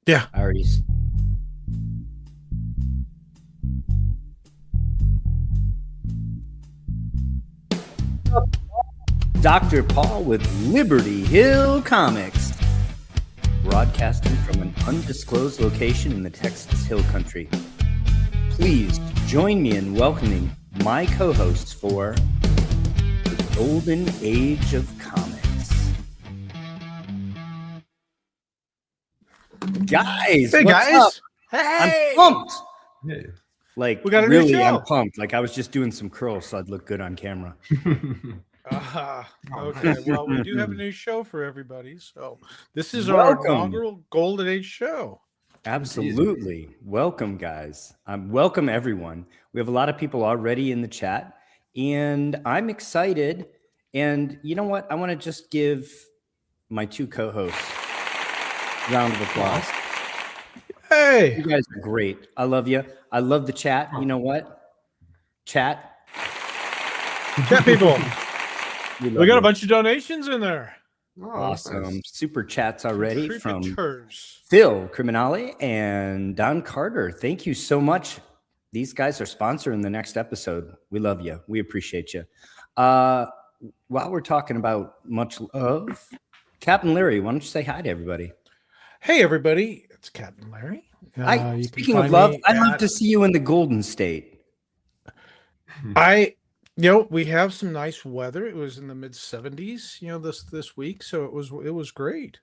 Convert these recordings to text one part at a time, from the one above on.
Yeah. I already. Dr. Paul with Liberty Hill Comics, broadcasting from an undisclosed location in the Texas Hill Country. Please join me in welcoming my co-hosts for the Golden Age of Comics. Guys, Hey, what's guys. up? Hey. I'm pumped. Hey. Like, We got a new really, show. I'm pumped. Like, I was just doing some curls so I'd look good on camera. Okay. Well, we do have a new show for everybody. So this is Welcome. our inaugural Golden Age show. Absolutely. Welcome, guys. Welcome, everyone. We have a lot of people already in the chat, and I'm excited. And you know what? I want to just give my two co-hosts a round of applause. Hey. You guys are great. I love you. I love the chat. You know what? Chat. Chat people. We got a you. bunch of donations in there. Oh, Awesome. nice. Super chats already from Contributors. Phil Criminale and Don Carter. Thank you so much. These guys are sponsoring the next episode. We love you. We appreciate you. While we're talking about much love, Captain Larry, why don't you say hi to everybody? Hey, everybody. It's Captain Larry. Speaking of love, I'd love to see you in the Golden State. We have some nice weather. It was in the mid 70s, this week, so it was great.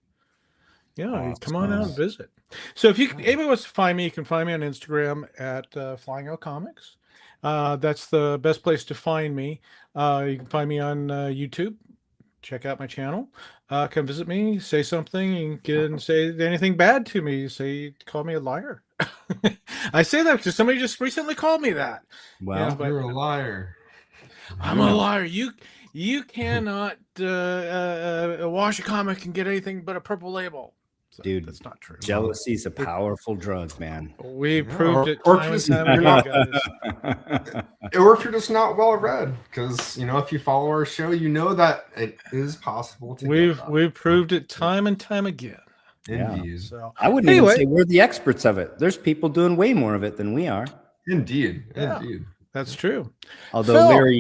Yeah, Awesome. come on out and visit. So if anybody wants to find me, you can find me on Instagram at Flying Out Comics. That's the best place to find me. You can find me on YouTube. Check out my channel. Come visit me. Say something. You can say anything bad to me. Call me a liar. I say that because somebody just recently called me that. Well, You're a liar. I'm a liar. You cannot wash a comic and get anything but a purple label. So dude, that's not true. Jealousy is a powerful drug, man. We proved it or time and just- time you're again, not- guys. Or if you're just not well read, because if you follow our show, you know that it is possible to. We've proved it time and time again. Indeed. So I wouldn't even say we're the experts of it. There's people doing way more of it than we are. Indeed. Yeah. That's true. Although, Phil. Larry,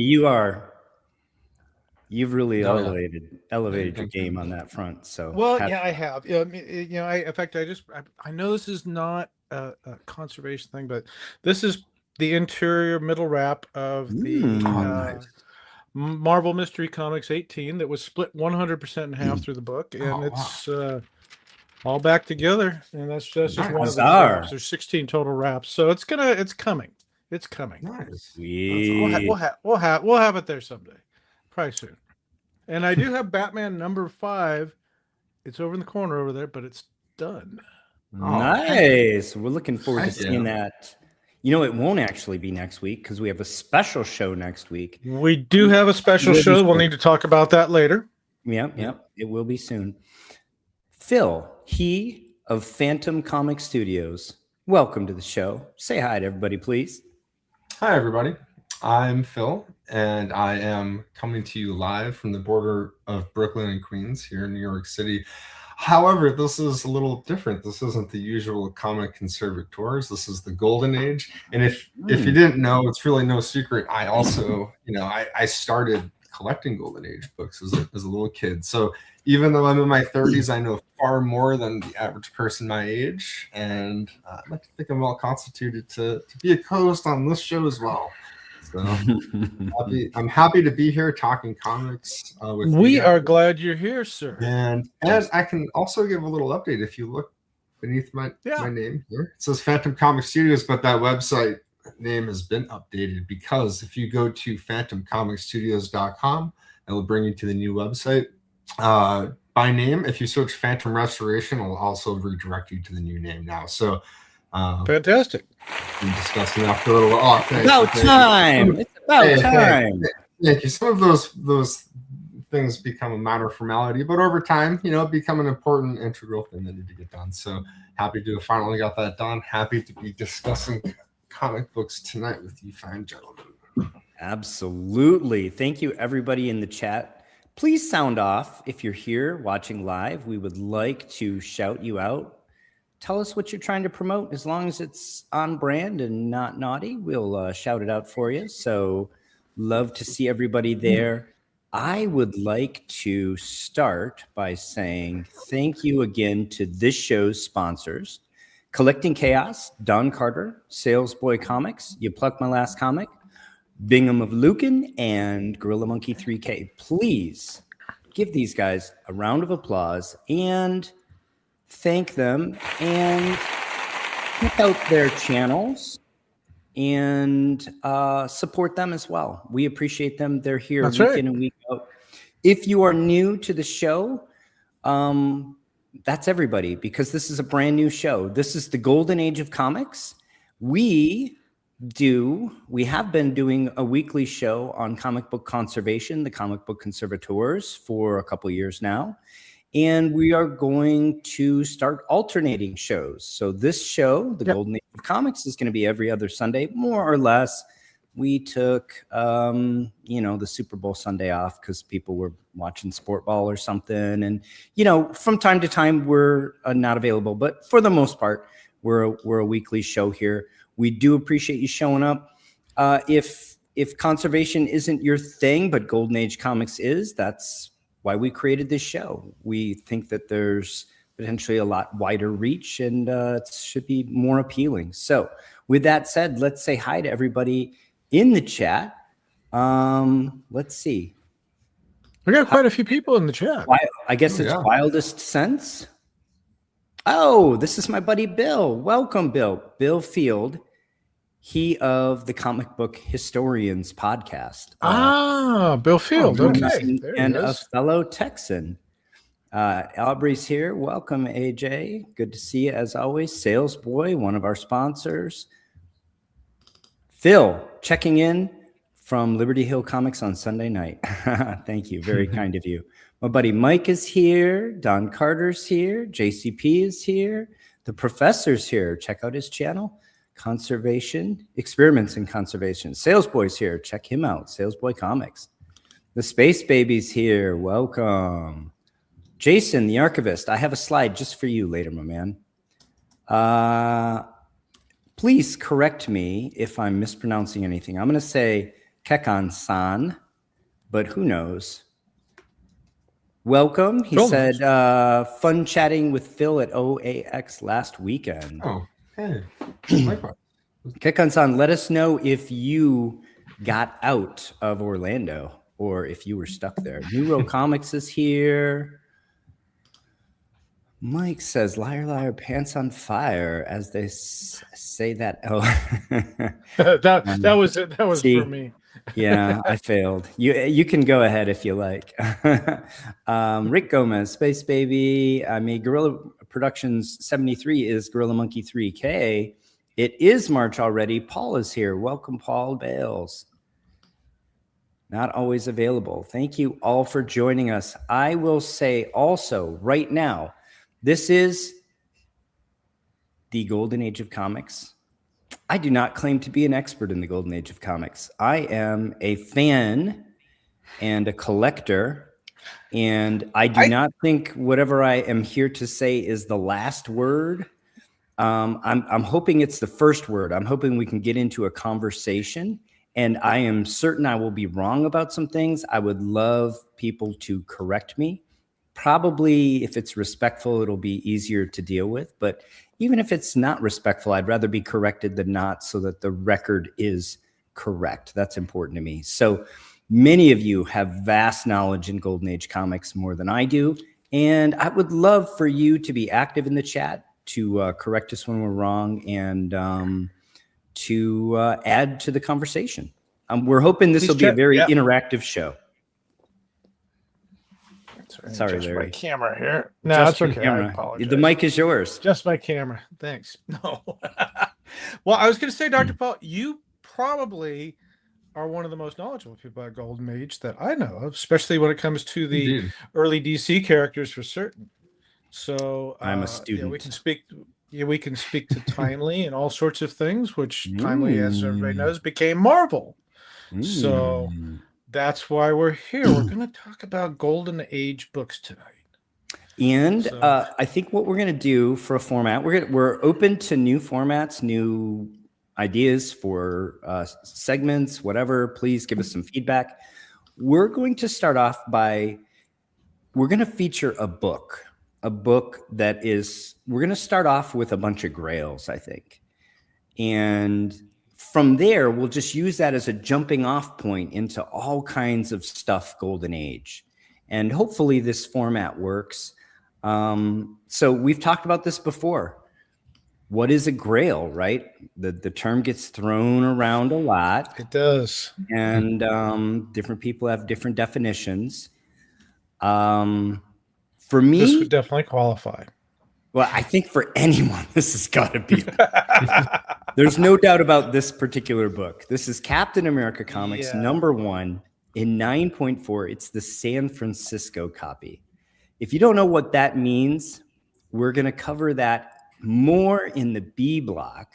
you've really elevated your game on that front. So I have. In fact, I know this is not a conservation thing, but this is the interior middle wrap of the nice. Marvel Mystery Comics 18 that was split 100% in half through the book, and it's all back together. And that's just one of the wraps. There's 16 total wraps, so it's coming. It's coming. Nice. We'll have it there someday, probably soon. And I do have Batman #5. It's over in the corner over there, but it's done. Nice. We're looking forward to seeing that. It won't actually be next week because we have a special show next week. We do have a special show. We'll need to talk about that later. Yep. It will be soon. Phil, he of Phantom Comic Studios. Welcome to the show. Say hi to everybody, please. Hi, everybody. I'm Phil, and I am coming to you live from the border of Brooklyn and Queens here in New York City. However, this is a little different. This isn't the usual comic conservators. This is the Golden Age. And if you didn't know, it's really no secret. I also, I started collecting Golden Age books as a little kid. So even though I'm in my 30s, I know far more than the average person my age. And I'd like to think I'm well constituted to be a co-host on this show as well. So I'm happy to be here talking comics with you. We are glad you're here, sir. And I can also give a little update. If you look beneath my name here, it says Phantom Comic Studios, but that website name has been updated because if you go to phantomcomicstudios.com, it will bring you to the new website. By name, if you search Phantom Restoration, it'll also redirect you to the new name now. So fantastic. Been discussing that for a little while. It's about time. Thank you. Some of those things become a matter of formality, but over time, become an important integral thing that need to get done. So happy to have finally got that done. Happy to be discussing comic books tonight with you fine gentlemen. Absolutely. Thank you, everybody in the chat. Please sound off if you're here watching live. We would like to shout you out. tell us what you're trying to promote. As long as it's on brand and not naughty, we'll shout it out for you. So love to see everybody there. I would like to start by saying thank you again to this show's sponsors, Collecting Chaos, Don Carter, Salesboy Comics, You Plucked My Last Comic, Bingham of Lucan, and Gorilla Monkey 3K. Please give these guys a round of applause and thank them, and check out their channels and support them as well. We appreciate them. They're here That's week right. in and week out. If you are new to the show, that's everybody, because this is a brand new show. This is the golden age of comics. We have been doing a weekly show on comic book conservation, the comic book conservators, for a couple of years now. And we are going to start alternating shows. So this show, the Golden Age of Comics, is going to be every other Sunday, more or less. We took, the Super Bowl Sunday off because people were watching sport ball or something. And, from time to time, we're not available. But for the most part, we're a weekly show here. We do appreciate you showing up. If conservation isn't your thing, but Golden Age Comics is, that's why we created this show. We think that there's potentially a lot wider reach, and it should be more appealing. So with that said, let's say hi to everybody in the chat. Let's see. We got quite a few people in the chat. I guess it's Wildest Sense. Oh, this is my buddy Bill. Welcome, Bill. Bill Field. He of the Comic Book Historians podcast. Bill Field. Okay. And a fellow Texan. Aubrey's here. Welcome, AJ. Good to see you as always. Sales Boy, one of our sponsors. Phil, checking in from Liberty Hill Comics on Sunday night. Thank you. Very kind of you. My buddy Mike is here. Don Carter's here. JCP is here. The professor's here. Check out his channel. Conservation, Experiments in Conservation. Salesboy's here. Check him out. Salesboy Comics. The Space Baby's here. Welcome. Jason, the archivist. I have a slide just for you later, my man. Please correct me if I'm mispronouncing anything. I'm going to say Kekan-san, but who knows? Welcome. He said, fun chatting with Phil at OAX last weekend. Oh, hey. Likewise. Kekan-san, let us know if you got out of Orlando or if you were stuck there. Neuro Comics is here. Mike says, liar, liar, pants on fire, as they say that. Oh, that was it. That was see, for me. Yeah, I failed. You can go ahead if you like. Rick Gomez, Space Baby. I mean, Gorilla Productions 73 is Gorilla Monkey 3K. It is March already. Paul is here. Welcome, Paul Bales. Not always available. Thank you all for joining us. I will say also right now, this is the Golden Age of Comics. I do not claim to be an expert in the Golden Age of Comics. I am a fan and a collector, and I do not think whatever I am here to say is the last word. I'm hoping it's the first word. I'm hoping we can get into a conversation, and I am certain I will be wrong about some things. I would love people to correct me. Probably if it's respectful, it'll be easier to deal with. But even if it's not respectful, I'd rather be corrected than not, so that the record is correct. That's important to me. So many of you have vast knowledge in Golden Age comics, more than I do. And I would love for you to be active in the chat, to correct us when we're wrong, and to add to the conversation. We're hoping this will be a very interactive show. Sorry, Larry. My camera here. No, that's okay. I apologize. The mic is yours. Just my camera. Thanks. No. Well, I was going to say, Dr. Paul, you probably are one of the most knowledgeable people about Golden Age that I know of, especially when it comes to the early DC characters, for certain. So I'm a student. We can speak. We can speak to Timely and all sorts of things, which Timely, as everybody knows, became Marvel. So that's why we're here. We're going to talk about Golden Age books tonight. And So- I think what we're going to do for a format, we're open to new formats, new ideas for segments, whatever. Please give us some feedback. We're going to start off by, we're going to feature a book that is, we're going to start off with a bunch of grails, I think. And from there, we'll just use that as a jumping off point into all kinds of stuff Golden Age. And hopefully this format works. So we've talked about this before. What is a grail, right? The term gets thrown around a lot. It does. And different people have different definitions. For me, This would definitely qualify. well, I think for anyone, this has got to be. There's no doubt about this particular book. This is Captain America Comics #1 in 9.4. It's the San Francisco copy. If you don't know what that means, we're going to cover that more in the B block.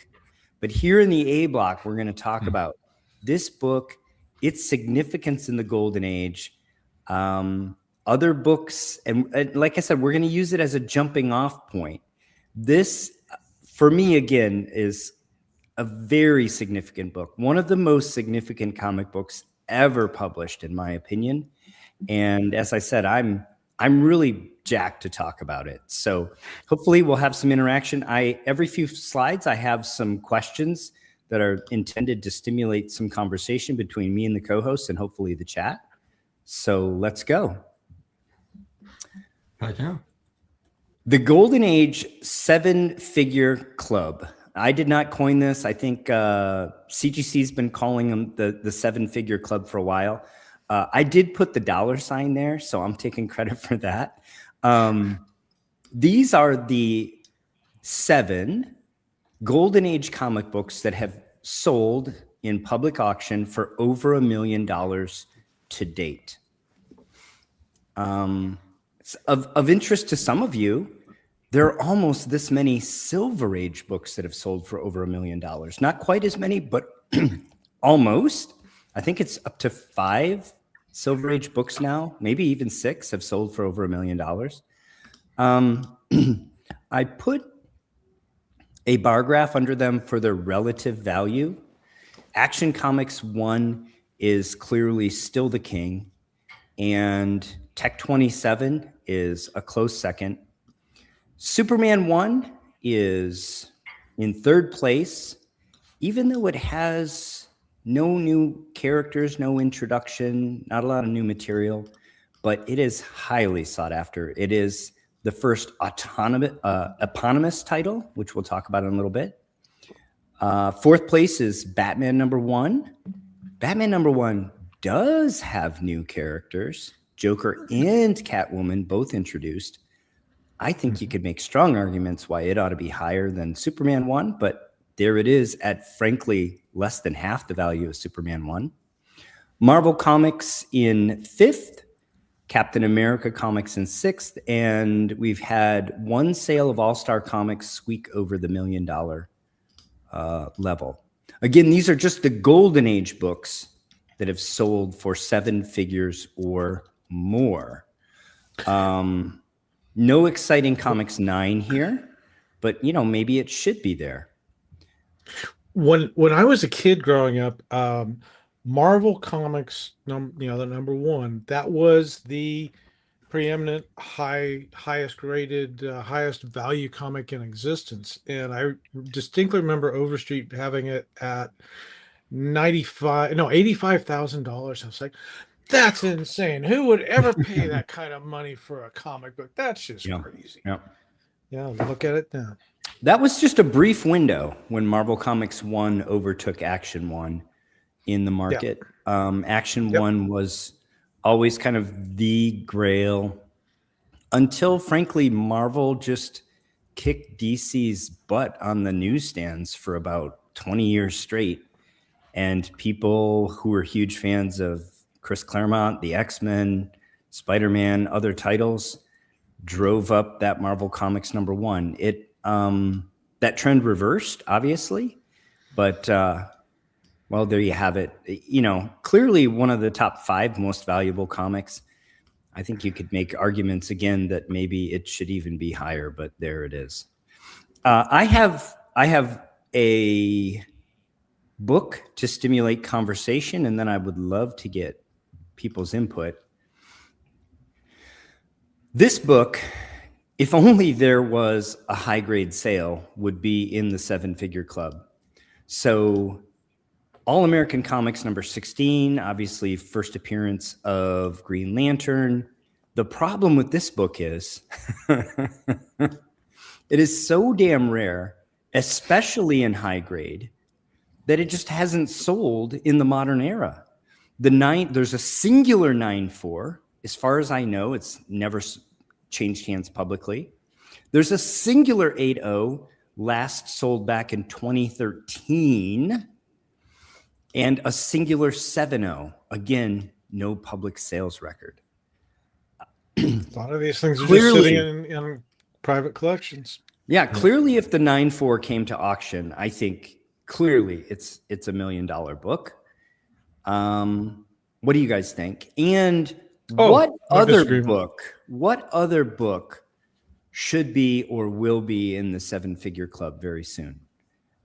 But here in the A block, we're going to talk about this book, its significance in the Golden Age, other books. And like I said, we're going to use it as a jumping off point. This, for me, again, is a very significant book. One of the most significant comic books ever published, in my opinion. And as I said, I'm really jacked to talk about it. So hopefully we'll have some interaction. Every few slides, I have some questions that are intended to stimulate some conversation between me and the co-host and hopefully the chat. So let's go. Heck yeah. The Golden Age 7-figure club. I did not coin this. I think CGC's been calling them the 7-figure club for a while. I did put the $sign there, so I'm taking credit for that. These are the 7 Golden Age comic books that have sold in public auction for over $1 million to date. Of interest to some of you, there are almost this many Silver Age books that have sold for over $1 million. Not quite as many, but almost. I think it's up to 5 Silver Age books now, maybe even 6 have sold for over $1 million. I put a bar graph under them for their relative value. Action Comics 1 is clearly still the king, and Tech 27 is a close second. Superman 1 is in third place, even though it has no new characters, no introduction, not a lot of new material, but it is highly sought after. It is the first eponymous title, which we'll talk about in a little bit. Fourth place is Batman #1. Batman #1 does have new characters. Joker and Catwoman both introduced. I think you could make strong arguments why it ought to be higher than Superman 1, but there it is at, frankly, less than half the value of Superman 1. Marvel Comics in 5th, Captain America Comics in 6th, and we've had one sale of All-Star Comics squeak over the $1 million level. Again, these are just the Golden Age books that have sold for 7 figures or more. No exciting Comics 9 here, but maybe it should be there. When I was a kid growing up, Marvel Comics, the #1, that was the preeminent, highest rated, highest value comic in existence. And I distinctly remember Overstreet having it at $85,000. I was like, that's insane. Who would ever pay that kind of money for a comic book? That's just crazy. Yeah, look at it now. That was just a brief window when Marvel Comics 1 overtook Action 1 in the market. Action 1 was always kind of the grail until, frankly, Marvel just kicked DC's butt on the newsstands for about 20 years straight. And people who were huge fans of Chris Claremont, the X-Men, Spider-Man, other titles drove up that Marvel Comics #1. That trend reversed, obviously, but well, there you have it. Clearly one of the top 5 most valuable comics. I think you could make arguments again that maybe it should even be higher, but there it is. I have a book to stimulate conversation, and then I would love to get people's input. This book, if only there was a high grade sale, would be in the 7-figure club. So All American Comics number 16, obviously first appearance of Green Lantern. The problem with this book is it is so damn rare, especially in high grade, that it just hasn't sold in the modern era. There's a singular 9.4. As far as I know, it's never changed hands publicly. There's a singular 8.0, last sold back in 2013, and a singular 7.0. Again, no public sales record. A lot of these things are just sitting in private collections. Yeah, clearly if the 9.4 came to auction, I think clearly it's a $1 million book. What do you guys think? And what other book should be or will be in the 7-figure club very soon?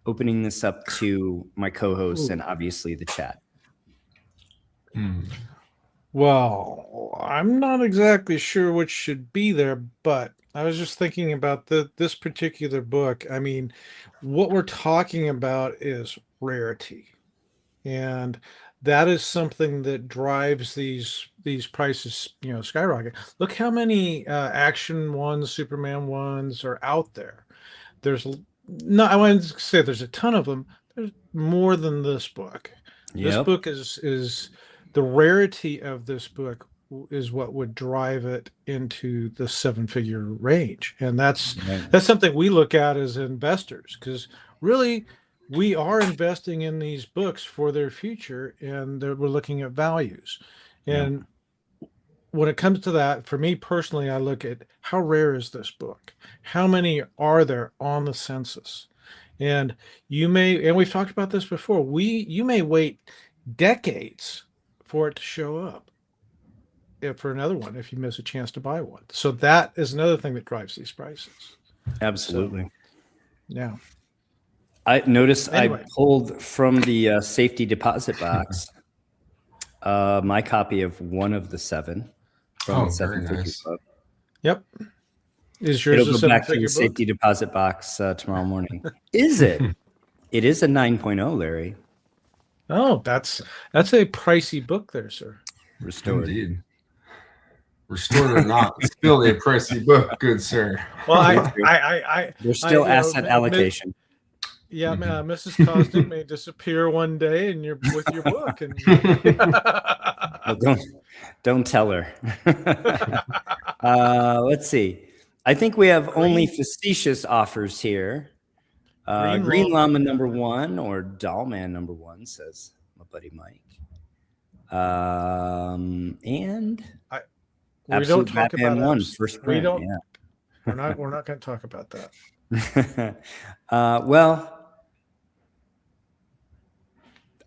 Opening this up to my co-hosts and obviously the chat. Well, I'm not exactly sure what should be there, but I was just thinking about this particular book. I mean, what we're talking about is rarity, and that is something that drives these prices, skyrocket. Look how many action ones, Superman ones are out there. There's I wouldn't say there's a ton of them. There's more than this book. Yep. This book is the rarity of this book is what would drive it into the 7-figure range. And that's something we look at as investors, because really we are investing in these books for their future, and we're looking at values. And when it comes to that, for me personally, I look at how rare is this book? How many are there on the census? And we've talked about this before, you may wait decades for it to show up for another one if you miss a chance to buy one. So that is another thing that drives these prices. Absolutely. So, yeah. I noticed I pulled from the safety deposit box my copy of one of the 7 from the 7-figure club. Yep. Is yours It'll go back to the safety deposit box tomorrow morning. Is it? It is a 9.0, Larry. Oh, that's a pricey book there, sir. Restored. Indeed. Restored or not, it's still a pricey book, good sir. Well, there's still asset allocation. Mrs. Cosden may disappear one day, and you're with your book. And well, don't tell her. Let's see. I think we have only facetious offers here. Green Llama number 1 or Dollman number 1, says my buddy Mike. And we don't talk Batman about 1 first print. We're not going to talk about that. Well,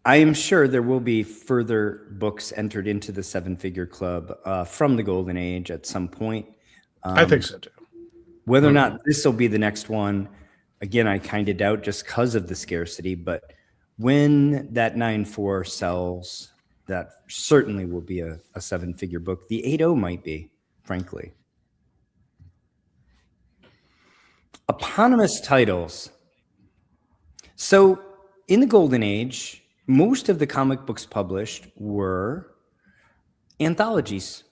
I am sure there will be further books entered into the 7-figure club from the Golden Age at some point. I think so too. Whether or not this will be the next one, again, I kind of doubt just because of the scarcity. But when that 9.4 sells, that certainly will be a 7-figure book. The 8.0 might be, frankly. Eponymous titles. So in the Golden Age, most of the comic books published were anthologies.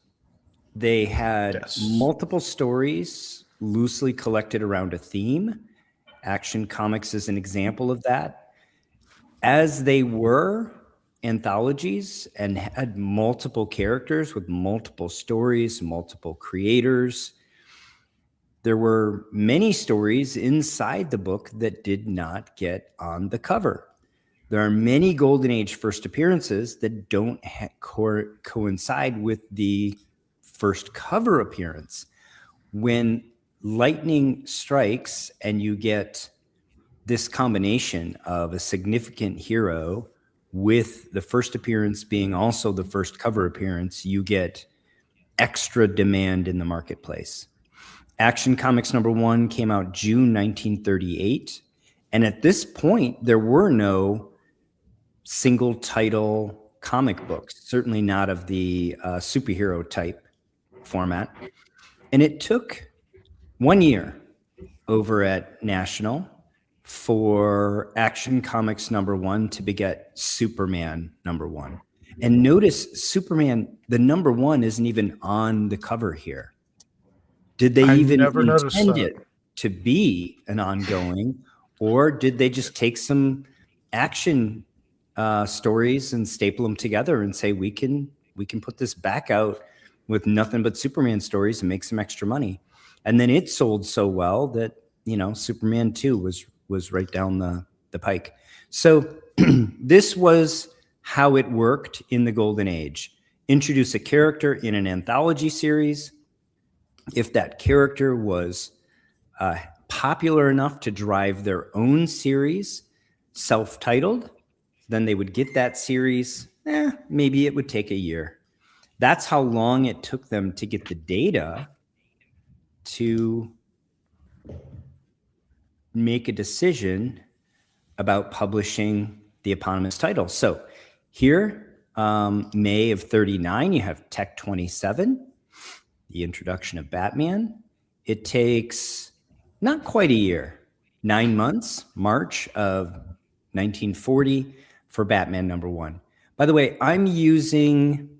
They had multiple stories loosely collected around a theme. Action Comics is an example of that. As they were anthologies and had multiple characters with multiple stories, multiple creators, there were many stories inside the book that did not get on the cover. There are many Golden Age first appearances that don't coincide with the first cover appearance. When lightning strikes and you get this combination of a significant hero with the first appearance being also the first cover appearance, you get extra demand in the marketplace. Action Comics #1 came out June 1938. And at this point, there were no single title comic books, certainly not of the superhero type format. And it took 1 year over at National for Action Comics #1 to beget Superman #1. And notice Superman, the #1 isn't even on the cover here. Did they even intend it to be an ongoing, or did they just take some action stories and staple them together and say, we can put this back out with nothing but Superman stories and make some extra money? And then it sold so well that, Superman 2 was right down the pike. So this was how it worked in the Golden Age. Introduce a character in an anthology series. If that character was popular enough to drive their own series, self-titled, then they would get that series. Maybe it would take a year. That's how long it took them to get the data to make a decision about publishing the eponymous title. So here, May of 39, you have Tech 27, the introduction of Batman. It takes not quite a year, 9 months, March of 1940 for Batman #1. By the way, I'm using,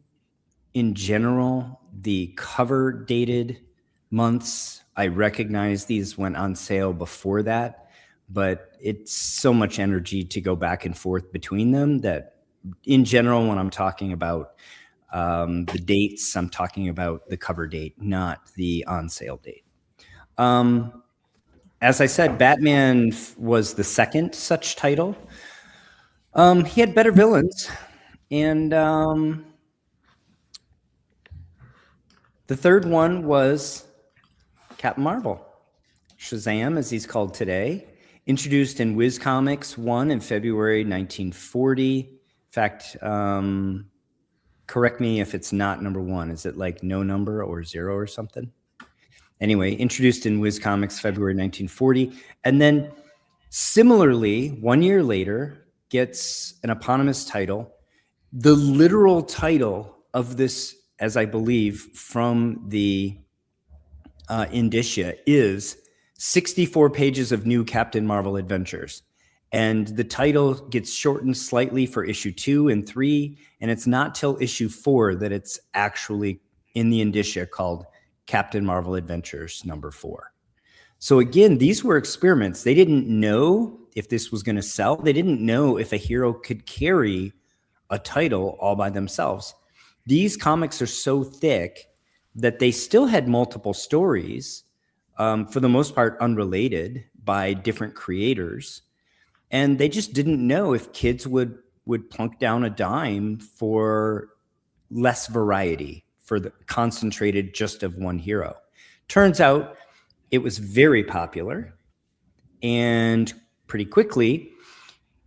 in general, the cover dated months. I recognize these went on sale before that, but it's so much energy to go back and forth between them that, in general, when I'm talking about the dates, I'm talking about the cover date, not the on sale date. As I said, Batman was the second such title. He had better villains, and the third one was Captain Marvel, Shazam, as he's called today, introduced in Whiz Comics 1 in February 1940. In fact, correct me if it's not #1. Is it like no number or 0 or something? Anyway, introduced in Whiz Comics February 1940. And then similarly, 1 year later, gets an eponymous title. The literal title of this, as I believe, from the indicia is 64 pages of new Captain Marvel adventures. And the title gets shortened slightly for issue 2 and 3. And it's not till issue 4 that it's actually in the indicia called Captain Marvel Adventures #4. So again, these were experiments. They didn't know if this was going to sell. They didn't know if a hero could carry a title all by themselves. These comics are so thick that they still had multiple stories, for the most part unrelated, by different creators. And they just didn't know if kids would plunk down a dime for less variety, for the concentrated just of one hero. Turns out it was very popular, and pretty quickly,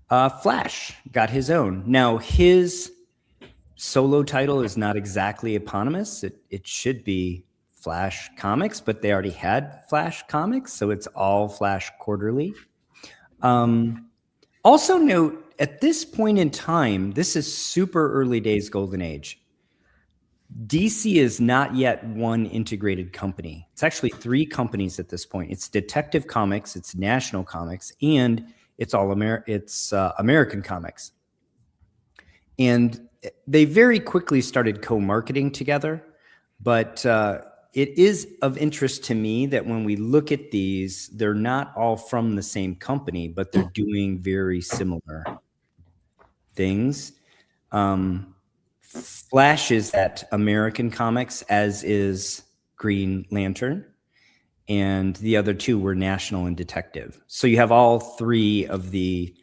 Flash got his own. Now, his solo title is not exactly eponymous. It should be Flash Comics, but they already had Flash Comics, so it's all Flash Quarterly. Also note, at this point in time, this is super early days Golden Age. DC is not yet one integrated company. It's actually 3 companies at this point. It's Detective Comics, it's National Comics, and it's American Comics. And they very quickly started co-marketing together, but it is of interest to me that when we look at these, they're not all from the same company, but they're doing very similar things. Flash is at American Comics, as is Green Lantern, and the other 2 were National and Detective. So you have all 3 of the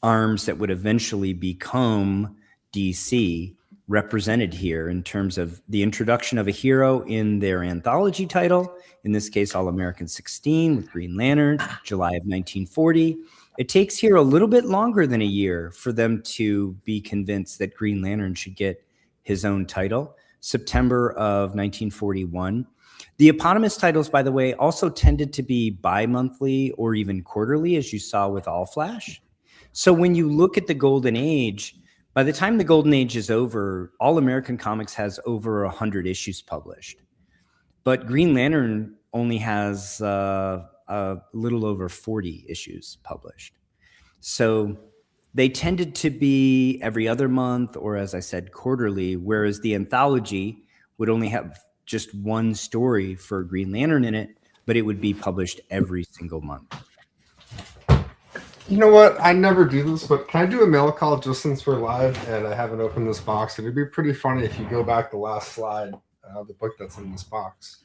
arms that would eventually become DC represented here in terms of the introduction of a hero in their anthology title, in this case, All American 16 with Green Lantern, July of 1940. It takes here a little bit longer than a year for them to be convinced that Green Lantern should get his own title. September of 1941. The eponymous titles, by the way, also tended to be bi-monthly or even quarterly, as you saw with All Flash. So when you look at the Golden Age, by the time the Golden Age is over, All American Comics has over 100 issues published. But Green Lantern only has a little over 40 issues published. So they tended to be every other month, or as I said, quarterly, whereas the anthology would only have just one story for Green Lantern in it, but it would be published every single month. You know what? I never do this, but can I do a mail call just since we're live and I haven't opened this box? It'd be pretty funny if you go back the last slide, the book that's in this box.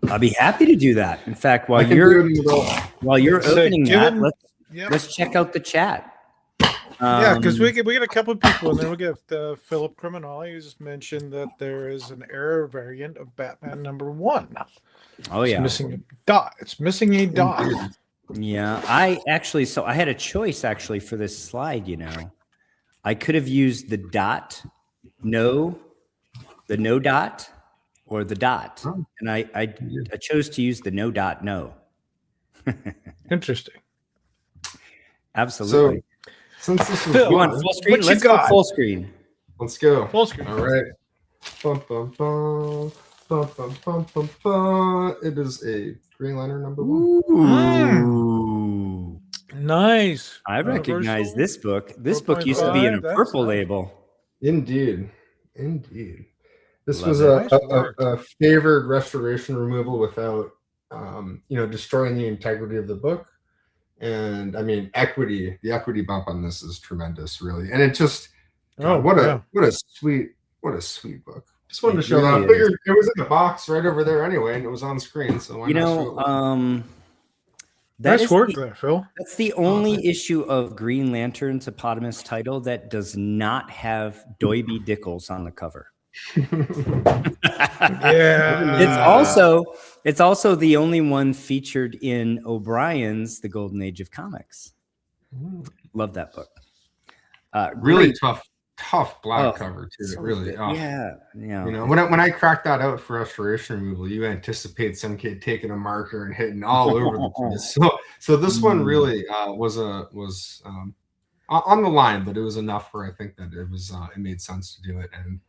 I'll be happy to do that. In fact, while you're opening that, let's check out the chat. Yeah, because we get a couple of people, and then we get Philip Criminali, who just mentioned that there is an error variant of Batman #1. Oh yeah, it's missing a dot. It's missing a dot. Yeah, I had a choice actually for this slide. You know, I could have used the dot, no dot, or the dot, and I chose to use the no dot no. Interesting. Absolutely. So, since this was you want full screen, let's go full screen. Let's go full screen. All right. Bum, bum, bum, bum, bum, bum, bum, bum. It is a Green Lantern #1. Ooh. Nice. I recognize this book. This book used to be in a purple label. Indeed. This was a favored restoration removal without, destroying the integrity of the book. And I mean, the equity bump on this is tremendous, really. And it just, what a sweet book. Just wanted to show that. I figured it was in the box right over there anyway, and it was on screen. So why not show it? Nice work there, Phil. That's the only issue of Green Lantern's eponymous title that does not have Doiby Dickles on the cover. Yeah. It's also the only one featured in O'Brien's The Golden Age of Comics. Love that book. Really tough black cover too. So really, yeah. You know, when I cracked that out for restoration removal, you anticipate some kid taking a marker and hitting all over the place. So this one really was on the line, but it was enough where I think that it made sense to do it. And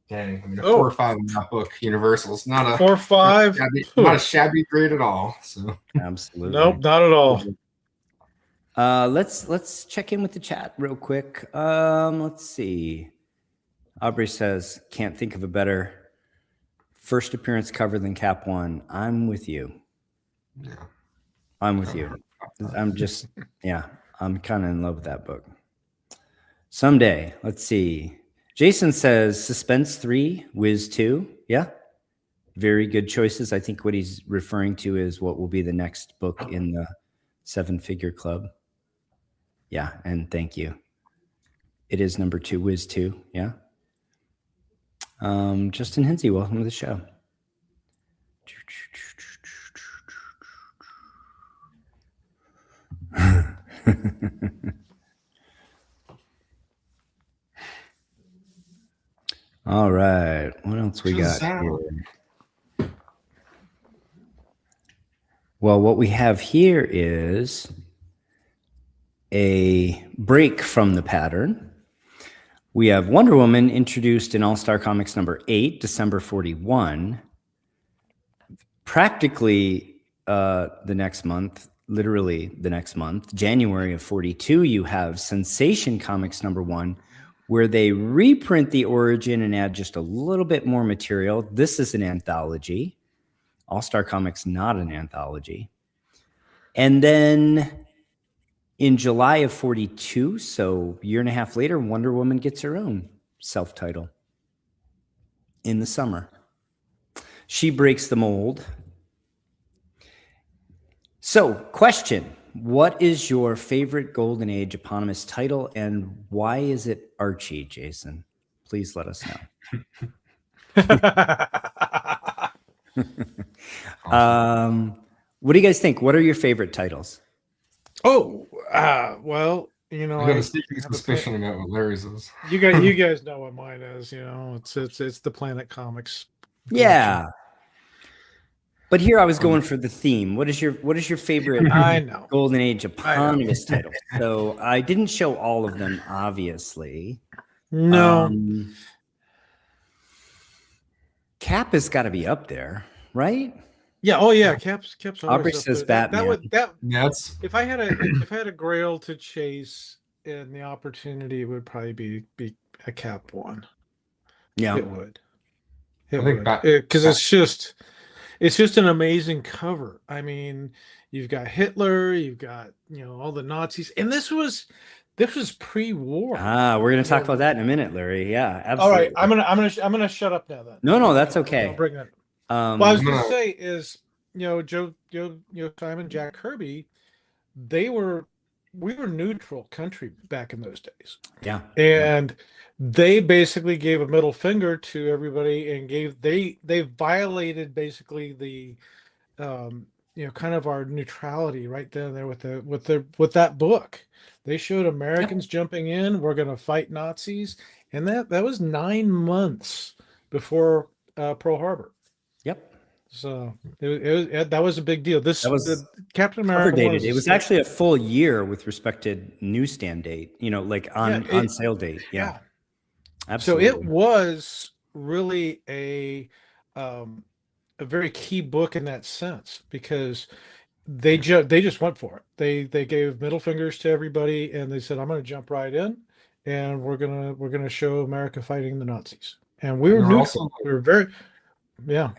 dang, I mean, a 4 or 5 in that book, Universal's not a 4 or 5, not a shabby grade at all. So absolutely, nope, not at all. Let's check in with the chat real quick. Let's see. Aubrey says, "Can't think of a better first appearance cover than Cap 1." I'm with you. Yeah, I'm with you. I'm kind of in love with that book. Someday, let's see. Jason says Suspense 3, Wiz 2. Yeah, very good choices. I think what he's referring to is what will be the next book in the 7-Figure Club. Yeah, and thank you. It is number 2, Wiz 2. Yeah. Justin Hinsey, welcome to the show. All right. What else we got here? Well, what we have here is a break from the pattern. We have Wonder Woman introduced in All-Star Comics number 8, December 41. Practically the next month, literally the next month, January of 42, you have Sensation Comics number 1, where they reprint the origin and add just a little bit more material. This is an anthology. All-Star Comics, not an anthology. And then in July of 42, so a year and a half later, Wonder Woman gets her own self-title in the summer. She breaks the mold. So, question. What is your favorite Golden Age eponymous title, and why is it Archie, Jason? Please let us know. What do you guys think? What are your favorite titles? Oh, well, You know, I got I a sneaking have a suspicion about what Larry's is. you guys know what mine is. You know, it's the Planet Comics collection. Yeah. But here I was going for the theme. What is your favorite I know. Golden Age eponymous title? So I didn't show all of them, obviously. No. Cap has got to be up there, right? Yeah. Oh yeah. Cap's Aubrey always up says there. Batman. Yes. If I had a grail to chase and the opportunity, it would probably be a Cap one. Yeah. It would. I think Because it's just an amazing cover. I mean, you've got Hitler, you've got, you know, all the Nazis, and this was pre-war. We're gonna talk about that in a minute, Larry. Yeah, absolutely. All right, I'm gonna shut up now then. No, that's okay. I'll bring that. What I was gonna say is, you know, Joe Simon, Jack Kirby, we were neutral country back in those days. Yeah, and they basically gave a middle finger to everybody and they violated basically the you know, kind of our neutrality right then there with that book. They showed Americans jumping in, we're going to fight Nazis, and that was 9 months before Pearl Harbor. Yep. So that was a big deal. The Captain America dated. It was actually a full year with respect to newsstand date, you know, like on sale date. Yeah. Absolutely. So it was really a very key book in that sense, because they just went for it. They gave middle fingers to everybody, and they said, "I'm going to jump right in, and we're gonna show America fighting the Nazis." And we were neutral. We were very, yeah.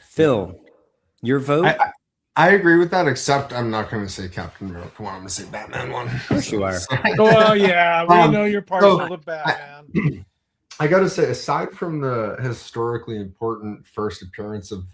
Phil, your vote? I agree with that, except I'm not going to say Captain America one. I'm going to say Batman one. Of course you are. Oh yeah, we know you're partial to Batman. I got to say, aside from the historically important first appearance of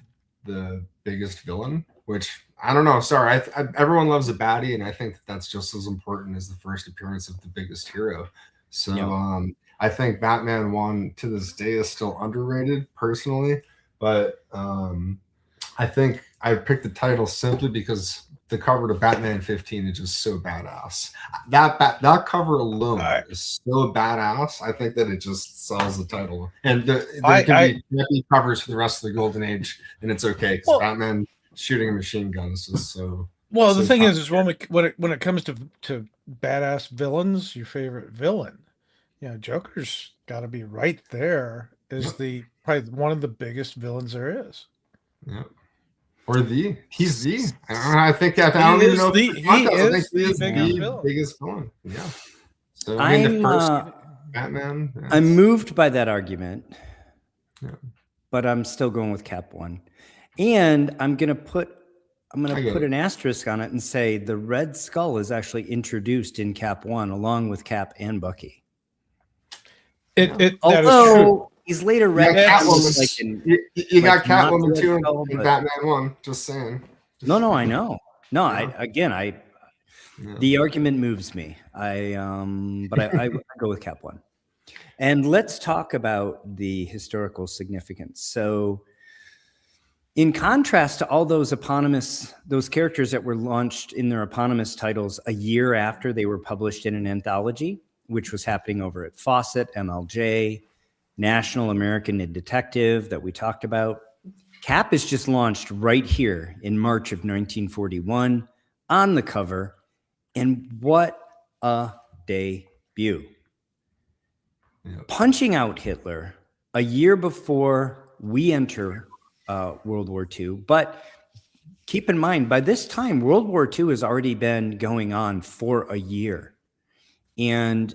the biggest villain, which I don't know, sorry, everyone loves a baddie, and I think that's just as important as the first appearance of the biggest hero. So I think Batman 1 to this day is still underrated personally, but I think I picked the title simply because the cover to Batman 15 is just so badass. That cover alone is so badass. I think that it just sells the title. And there can be covers for the rest of the Golden Age, and it's okay because Batman shooting a machine gun is just so. Well, the thing is when it comes to badass villains, your favorite villain, Joker's got to be right there as probably one of the biggest villains there is. Yeah. Or he's the. I don't know. I think that I don't even know. He is the biggest villain. Yeah. So I mean, the first Batman. I'm moved by that argument. Yeah. But I'm still going with Cap 1, and I'm gonna put an asterisk on it and say the Red Skull is actually introduced in Cap 1 along with Cap and Bucky. That is true. He's later read you got Catwoman 2 in Batman 1, just saying. No, I know. No, the argument moves me. I go with Cap 1. And let's talk about the historical significance. So in contrast to all those characters that were launched in their eponymous titles a year after they were published in an anthology, which was happening over at Fawcett, MLJ, National American Detective that we talked about. Cap is just launched right here in March of 1941 on the cover. And what a debut. Yeah. Punching out Hitler a year before we enter World War II. But keep in mind, by this time, World War II has already been going on for a year. And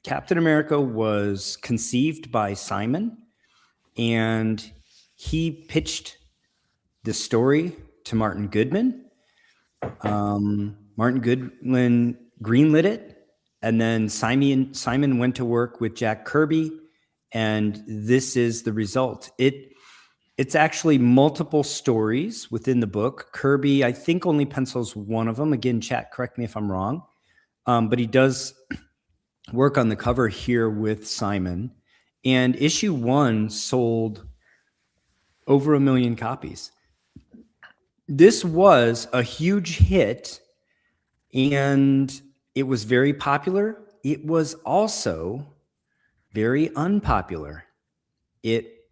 Captain America was conceived by Simon, and he pitched the story to Martin Goodman. Martin Goodman greenlit it, and then Simon went to work with Jack Kirby, and this is the result. It's actually multiple stories within the book. Kirby, I think, only pencils one of them. Again, chat, correct me if I'm wrong, but he does work on the cover here with Simon, and issue 1 sold over 1 million copies. This was a huge hit, and It was very popular. It was also very unpopular.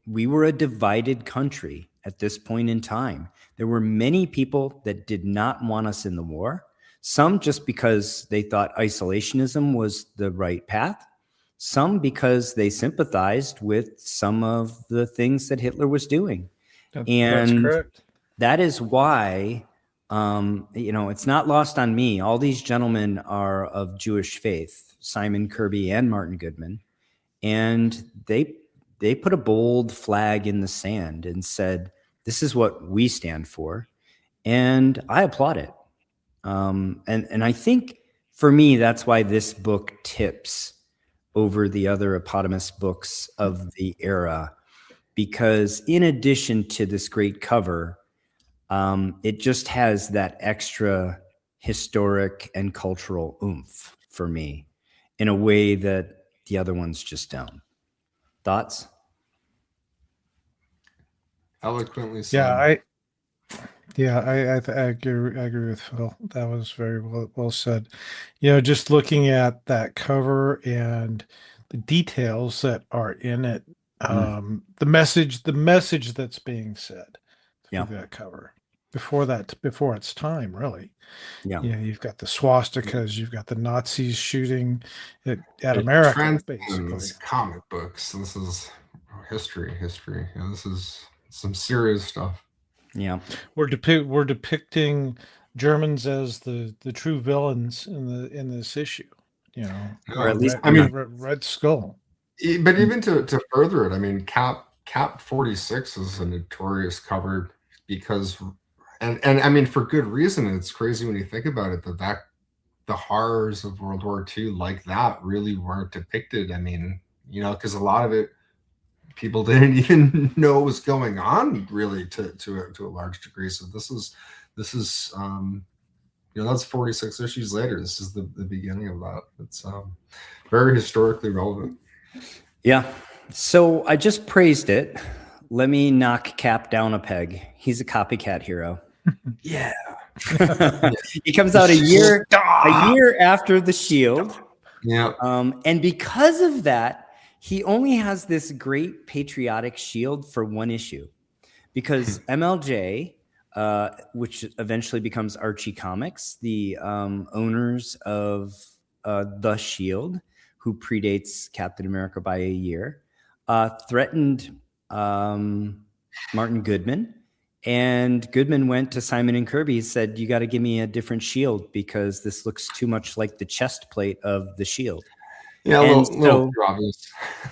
We were a divided country at this point in time. There were many people that did not want us in the war, some just because they thought isolationism was the right path, some because they sympathized with some of the things that Hitler was doing. That's And correct. that is why, it's not lost on me. All these gentlemen are of Jewish faith, Simon Kirby and Martin Goodman. And they put a bold flag in the sand and said, this is what we stand for. And I applaud it. And I think for me, that's why this book tips over the other eponymous books of the era, because in addition to this great cover, it just has that extra historic and cultural oomph for me in a way that the other ones just don't. Thoughts? Eloquently said. I agree with Phil. That was very well said. Just looking at that cover and the details that are in it, the message that's being said through that cover before its time, really. Yeah. You've got the swastikas, you've got the Nazis shooting at It America, basically. transcends comic books. This is history. This is some serious stuff. Yeah. We're depicting Germans as the true villains in this issue. Or at least, Red Skull. But even to further it, I mean, Cap 46 is a notorious cover because, and I mean, for good reason. It's crazy when you think about it that the horrors of World War II like that really weren't depicted. I mean, because a lot of it, people didn't even know what was going on really to a large degree. So this is that's 46 issues later. This is the beginning of that. It's very historically relevant. Yeah. So I just praised it. Let me knock Cap down a peg. He's a copycat hero. Yeah. He comes out a year after The Shield. Yeah. And because of that, he only has this great patriotic shield for one issue, because MLJ, which eventually becomes Archie Comics, the owners of The Shield, who predates Captain America by a year, threatened Martin Goodman. And Goodman went to Simon and Kirby and said, you got to give me a different shield because this looks too much like the chest plate of the shield. Yeah, and little obvious.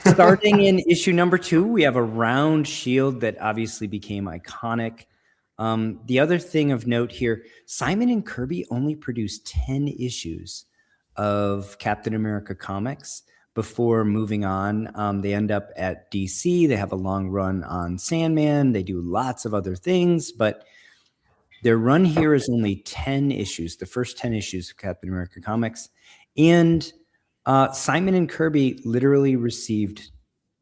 Starting in issue number 2, we have a round shield that obviously became iconic. The other thing of note here, Simon and Kirby only produced 10 issues of Captain America comics before moving on. They end up at DC. They have a long run on Sandman. They do lots of other things, but their run here is only 10 issues, the first 10 issues of Captain America comics. And Simon and Kirby literally received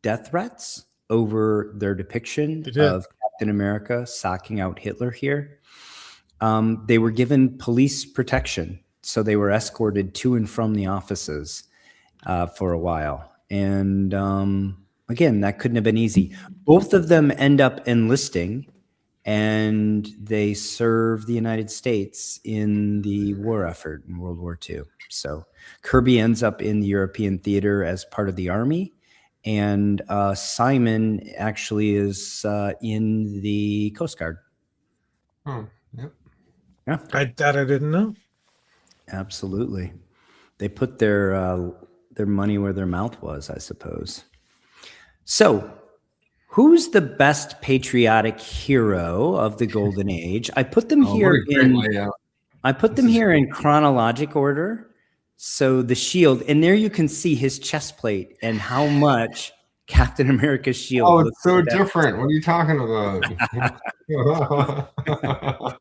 death threats over their depiction of Captain America socking out Hitler here. They were given police protection, so they were escorted to and from the offices for a while. And again, that couldn't have been easy. Both of them end up enlisting, and they serve the United States in the war effort in World War II. So Kirby ends up in the European theater as part of the army, and Simon actually is in the Coast Guard. Oh, yep. Yeah. I didn't know. Absolutely. They put their money where their mouth was, I suppose. So, who's the best patriotic hero of the Golden Age? I put them here in chronologic order. So the shield, and there you can see his chest plate and how much Captain America's shield. Oh, it's so different. What are you talking about?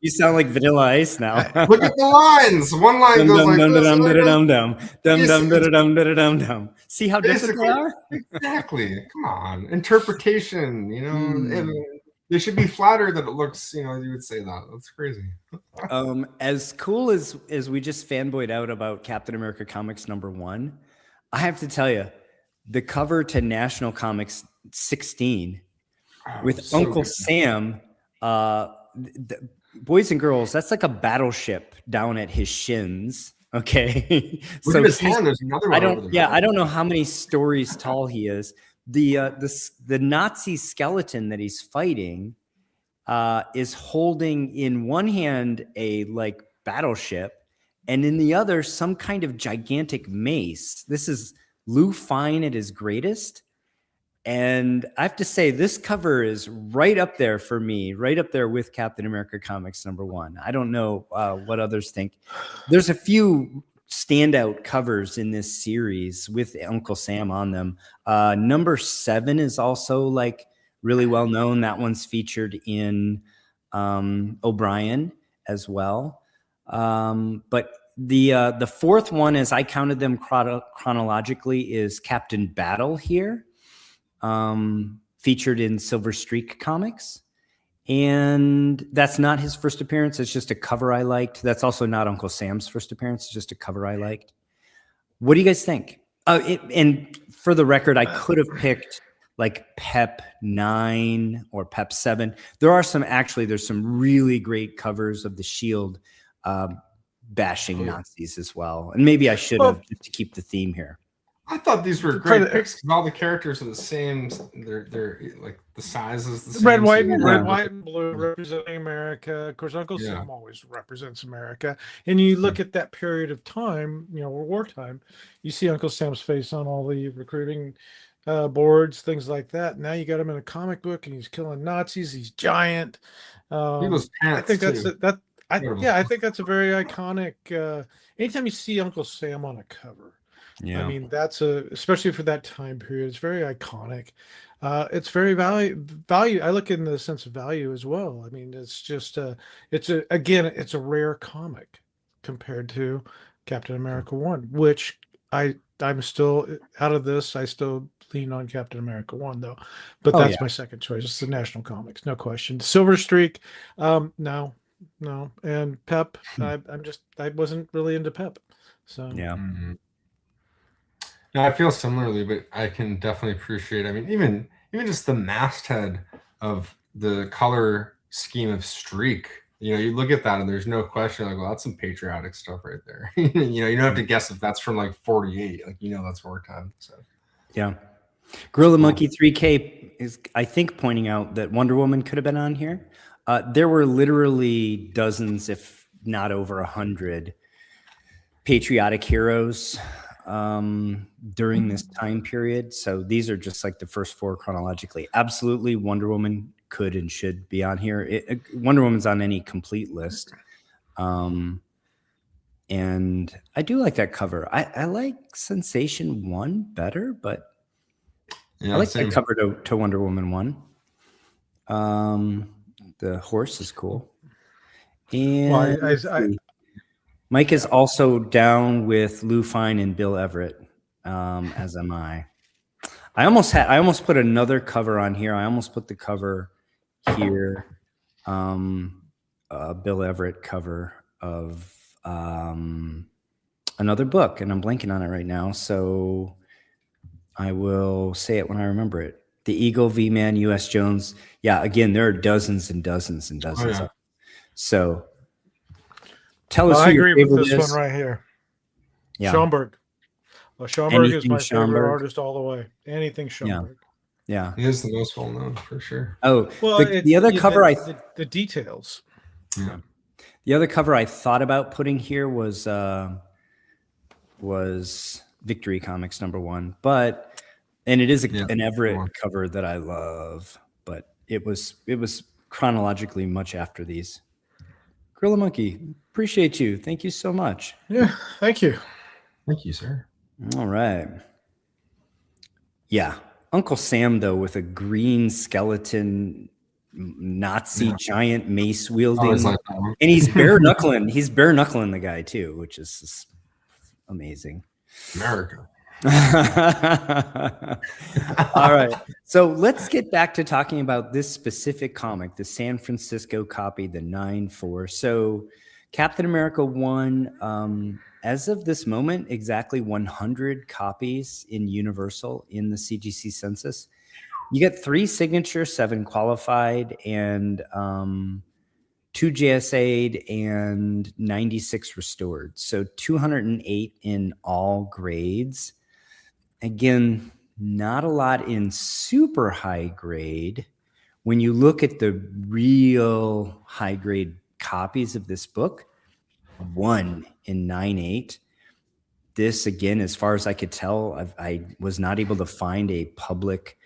You sound like Vanilla Ice now. Look at the lines. One line goes like this. See how different they are? Exactly. Come on. Interpretation, They should be flattered that it looks, you would say that. That's crazy. As cool as we just fanboyed out about Captain America Comics #1, I have to tell you, the cover to National Comics 16 with so Uncle good. Sam, boys and girls, that's like a battleship down at his shins. Okay, Look at his hand. There's another one. I don't know how many stories tall he is. The Nazi skeleton that he's fighting is holding in one hand a like battleship, and in the other some kind of gigantic mace. This is Lou Fine at his greatest. And I have to say, this cover is right up there for me, right up there with Captain America Comics #1. I don't know what others think. There's a few standout covers in this series with Uncle Sam on them. #7 is also like really well known. That one's featured in O'Brien as well. But the fourth one, as I counted them chronologically, is Captain Battle here. Featured in Silver Streak Comics. And that's not his first appearance. It's just a cover I liked. That's also not Uncle Sam's first appearance. It's just a cover I liked. What do you guys think? And for the record, I could have picked like PEP 9 or PEP 7. There's some really great covers of the Shield bashing Nazis as well. And maybe I should have, just to keep the theme here. I thought these were great picks because all the characters are the same. They're like the sizes the same. Red, white, and blue representing America. Of course, Uncle Sam always represents America. And you look at that period of time, wartime, you see Uncle Sam's face on all the recruiting boards, things like that. Now you got him in a comic book and he's killing Nazis. He's giant. Pants I think that's too. I think that's a very iconic. Anytime you see Uncle Sam on a cover. Yeah, I mean especially for that time period, it's very iconic. It's very value. I look in the sense of value as well. I mean, it's just it's a rare comic compared to Captain America 1, which I'm still out of this. I still lean on Captain America 1 though, but that's my second choice. It's the National Comics, no question. Silver Streak, no, and PEP. I wasn't really into PEP, so yeah. Mm-hmm. No, I feel similarly, but I can definitely appreciate. I mean, even just the masthead of the color scheme of Streak. You look at that and there's no question. Like, well, that's some patriotic stuff right there. You don't have to guess if that's from like 48. Like, that's wartime. So, yeah. Gorilla Monkey 3K is, I think, pointing out that Wonder Woman could have been on here. There were literally dozens, if not over 100, patriotic heroes during this time period. So these are just like the first 4 chronologically. Absolutely, Wonder Woman could and should be on here. Wonder Woman's on any complete list. And I do like that cover. I like Sensation 1 better, but I like that cover to Wonder Woman 1. The horse is cool. And Mike is also down with Lou Fine and Bill Everett, as am I. I almost put another cover on here. I almost put the cover here, Bill Everett cover of another book, and I'm blanking on it right now. So I will say it when I remember it. The Eagle, V-Man, U.S. Jones. Yeah, again, there are dozens and dozens and dozens. So tell us who your favorite is. I agree with this one right here. Yeah. Schomburg. Well, Schomburg is my favorite artist all the way. Anything Schomburg. Yeah. He is the most well known for sure. Oh, well, the other cover the details. Yeah. The other cover I thought about putting here was Victory Comics #1, and it is an Everett cover that I love, but it was chronologically much after these. Gorilla Monkey, appreciate you. Thank you so much. Yeah, thank you. Thank you, sir. All right. Yeah. Uncle Sam, though, with a green skeleton Nazi giant mace wielding. And he's bare knuckling. He's bare knuckling the guy, too, which is just amazing. America. All right. So let's get back to talking about this specific comic, the San Francisco copy, the 9-4. So Captain America 1, as of this moment, exactly 100 copies in Universal in the CGC census. You get 3 signatures, 7 qualified, and 2 JSA'd and 96 restored. So 208 in all grades. Again, not a lot in super high grade. When you look at the real high grade copies of this book, 1 in 9.8. This, again, as far as I could tell, I was not able to find a public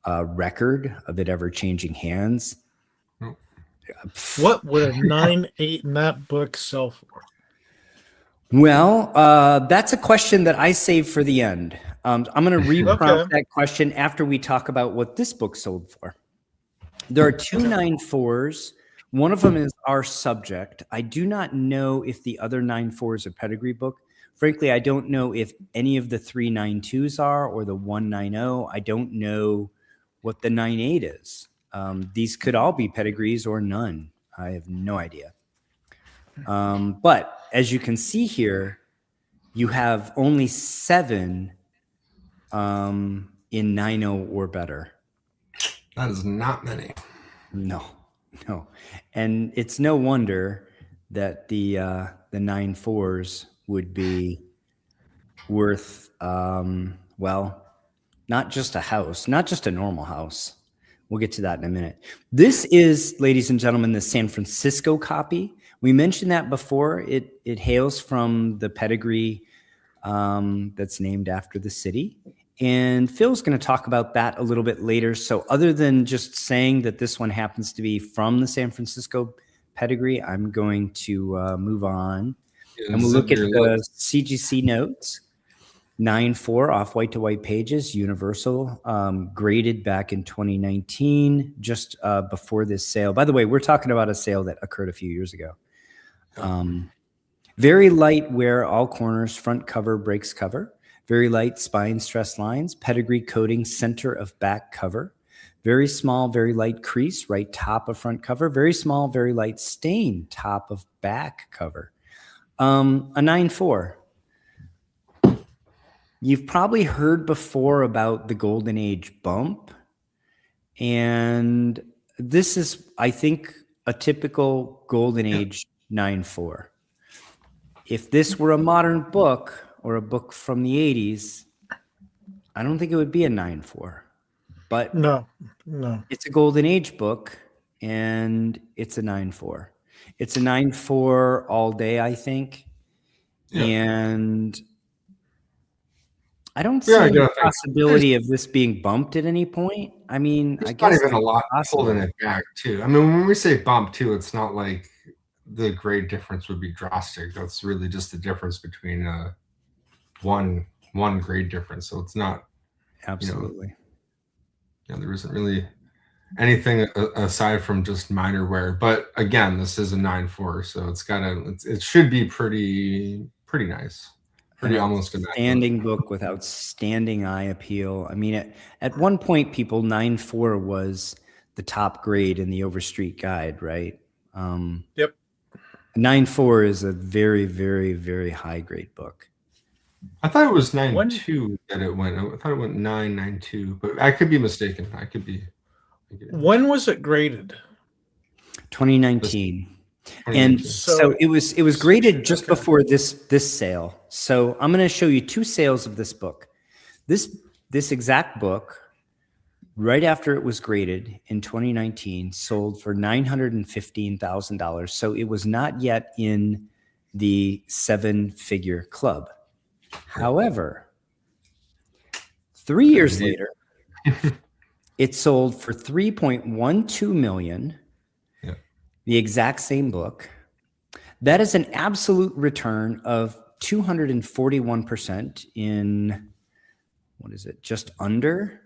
record of it ever changing hands. What would a 9.8 in that book sell for? Well, that's a question that I save for the end. I'm going to reprompt that question after we talk about what this book sold for. There are 2 9.4s. One of them is Our Subject. I do not know if the other 9.4 is a pedigree book. Frankly, I don't know if any of the 3 9.2s are or the 1 9.0. I don't know what the 9.8 is. These could all be pedigrees or none. I have no idea. But as you can see here, you have only 7 in 9.0 or better. That is not many. No. And it's no wonder that the 9.4s would be worth, well, not just a house, not just a normal house. We'll get to that in a minute. This is, ladies and gentlemen, the San Francisco copy. We mentioned that before. It hails from the pedigree that's named after the city. And Phil's going to talk about that a little bit later. So other than just saying that this one happens to be from the San Francisco pedigree, I'm going to move on. And we'll look at the CGC notes. 9.4 off white to white pages, Universal, graded back in 2019, just before this sale. By the way, we're talking about a sale that occurred a few years ago. Very light wear, all corners, front cover, breaks cover. Very light spine stress lines, pedigree coating, center of back cover. Very small, very light crease, right top of front cover. Very small, very light stain, top of back cover. A 9.4. You've probably heard before about the Golden Age bump. And this is, I think, a typical Golden Age 9.4. If this were a modern book or a book from the 80s, I don't think it would be a 9.4. But no, it's a Golden Age book, and it's a 9.4. It's a 9.4 all day, I think. Yeah. And I don't see the possibility of this being bumped at any point. I mean, I guess not even a lot holding it back, too. I mean, when we say bump, too, it's not like the grade difference would be drastic. That's really just the difference between one grade difference. So it's not absolutely. There isn't really anything aside from just minor wear. But again, this is a 9.4, so it should be pretty nice. Pretty almost outstanding book with outstanding eye appeal. I mean, at one point, people, 9.4 was the top grade in the Overstreet Guide, right? Yep. 9.4 is a very, very, very high grade book. I thought it was 9.2 that it went. I thought it went 9.92, but I could be mistaken. When was it graded? 2019. And so it was graded just before this sale. So I'm going to show you 2 sales of this book. This exact book, right after it was graded in 2019, sold for $915,000. So it was not yet in the 7-figure club. However, 3 years later, it sold for $3.12 million. The exact same book. That is an absolute return of 241% in, just under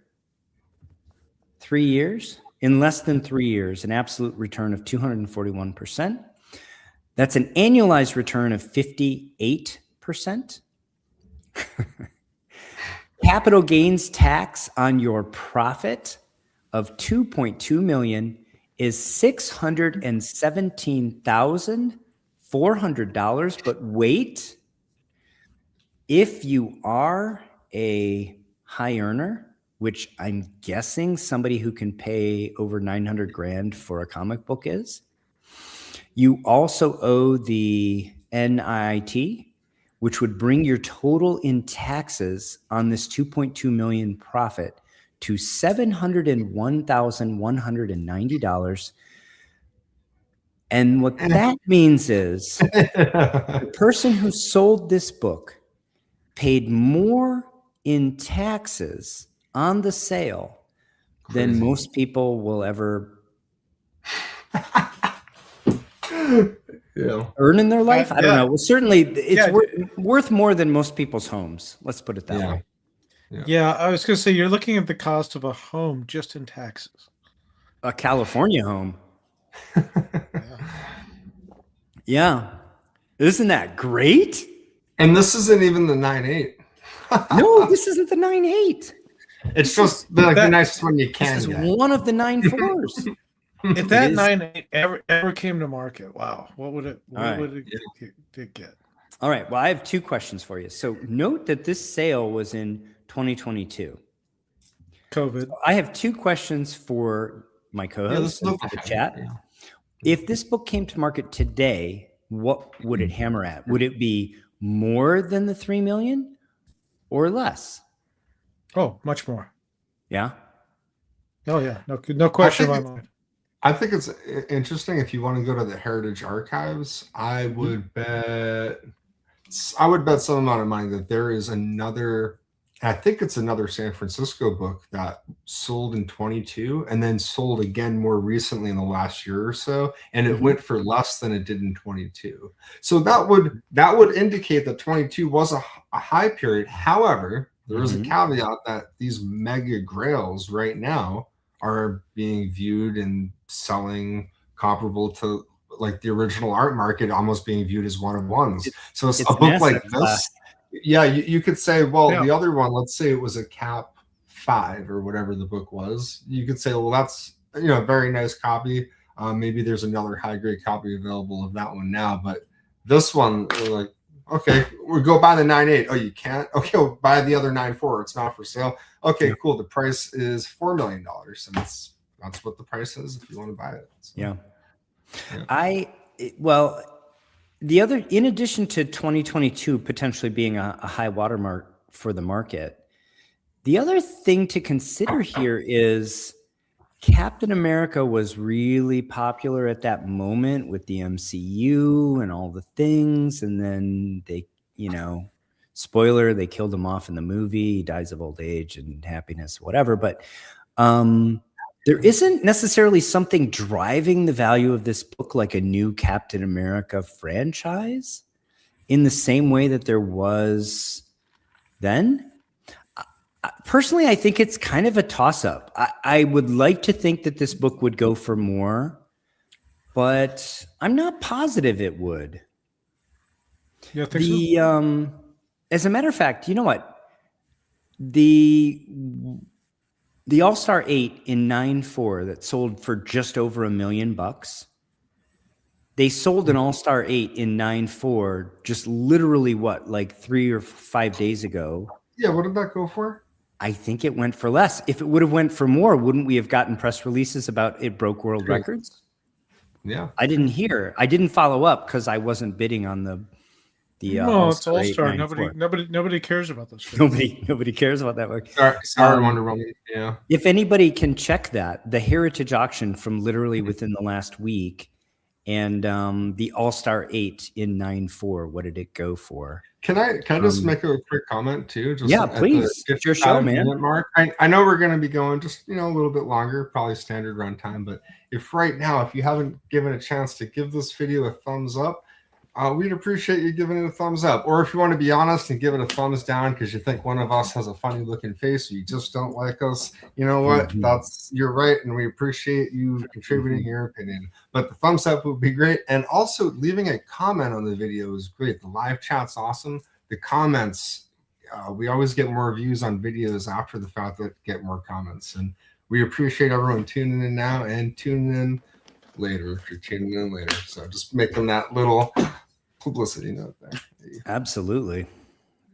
3 years? In less than 3 years, an absolute return of 241%. That's an annualized return of 58%. capital gains tax on your profit of $2.2 million is $617,400. But wait, if you are a high earner, which I'm guessing somebody who can pay over 900 grand for a comic book is, you also owe the NIT, which would bring your total in taxes on this 2.2 million profit to $701,190. And what that means is the person who sold this book paid more in taxes on the sale than most people will ever earn in their life. I don't know. Well, certainly it's worth more than most people's homes. Let's put it that way. Yeah, I was going to say, you're looking at the cost of a home just in taxes. A California home. Yeah. Isn't that great? And this isn't even the 9.8. No, this isn't the 9.8. It's just the nicest one you can. This is one of the 9.4s. If that 9.8 ever came to market, wow, what would it get? All right. Well, I have two questions for you. So note that this sale was in 2022. COVID. So I have two questions for my co-host and for the chat. Yeah. If this book came to market today, what would it hammer at? Would it be more than the 3 million or less? Oh, much more. Yeah. Oh yeah. No question in my mind. I think it's interesting. If you want to go to the Heritage Archives, I would bet some amount of money that there is another. I think it's another San Francisco book that sold in 22 and then sold again more recently in the last year or so, and it went for less than it did in 22. So that would indicate that 22 was a high period. However, there is a caveat that these mega grails right now are being viewed and selling comparable to like the original art market, almost being viewed as one of ones. So it's a book like this. Yeah, you could say, well, the other one, let's say it was a cap 5 or whatever the book was. You could say, well, that's a very nice copy. Maybe there's another high grade copy available of that one now, but this one, we're like, okay, we'll go buy the 9.8. Oh, you can't? Okay, we'll buy the other 9.4. It's not for sale. Okay, cool. The price is $4 million, and that's what the price is if you want to buy it. So, the other, in addition to 2022 potentially being a high watermark for the market, the other thing to consider here is Captain America was really popular at that moment with the MCU and all the things. And then they, spoiler, they killed him off in the movie. He dies of old age and happiness, whatever. But there isn't necessarily something driving the value of this book like a new Captain America franchise in the same way that there was then. Personally, I think it's kind of a toss-up. I would like to think that this book would go for more, but I'm not positive it would. You think so? As a matter of fact, you know what? The All-Star 8 in 9.4 that sold for just over $1 million. They sold an All-Star 8 in 9.4 just literally like 3 or 5 days ago. Yeah, what did that go for? I think it went for less. If it would have went for more, wouldn't we have gotten press releases about it broke world records? Yeah. I didn't follow up because I wasn't bidding on the no, it's All-Star. Nobody cares about this. Nobody cares about that book. Sorry, Wonder Woman. Yeah. If anybody can check that, the Heritage auction from literally within the last week, and the All-Star 8 in 9.4, what did it go for? Can I just make a quick comment too? Just please. It's your show, man. Mark. I know we're going to be going just a little bit longer, probably standard run time. But if you haven't given a chance to give this video a thumbs up, we'd appreciate you giving it a thumbs up. Or if you want to be honest and give it a thumbs down because you think one of us has a funny looking face or you just don't like us, you know what? You're right, and we appreciate you contributing your opinion. But the thumbs up would be great. And also leaving a comment on the video is great. The live chat's awesome. The comments we always get more views on videos after the fact that get more comments. And we appreciate everyone tuning in now and tuning in later if you're tuning in later. So just making that little publicity note there. Absolutely.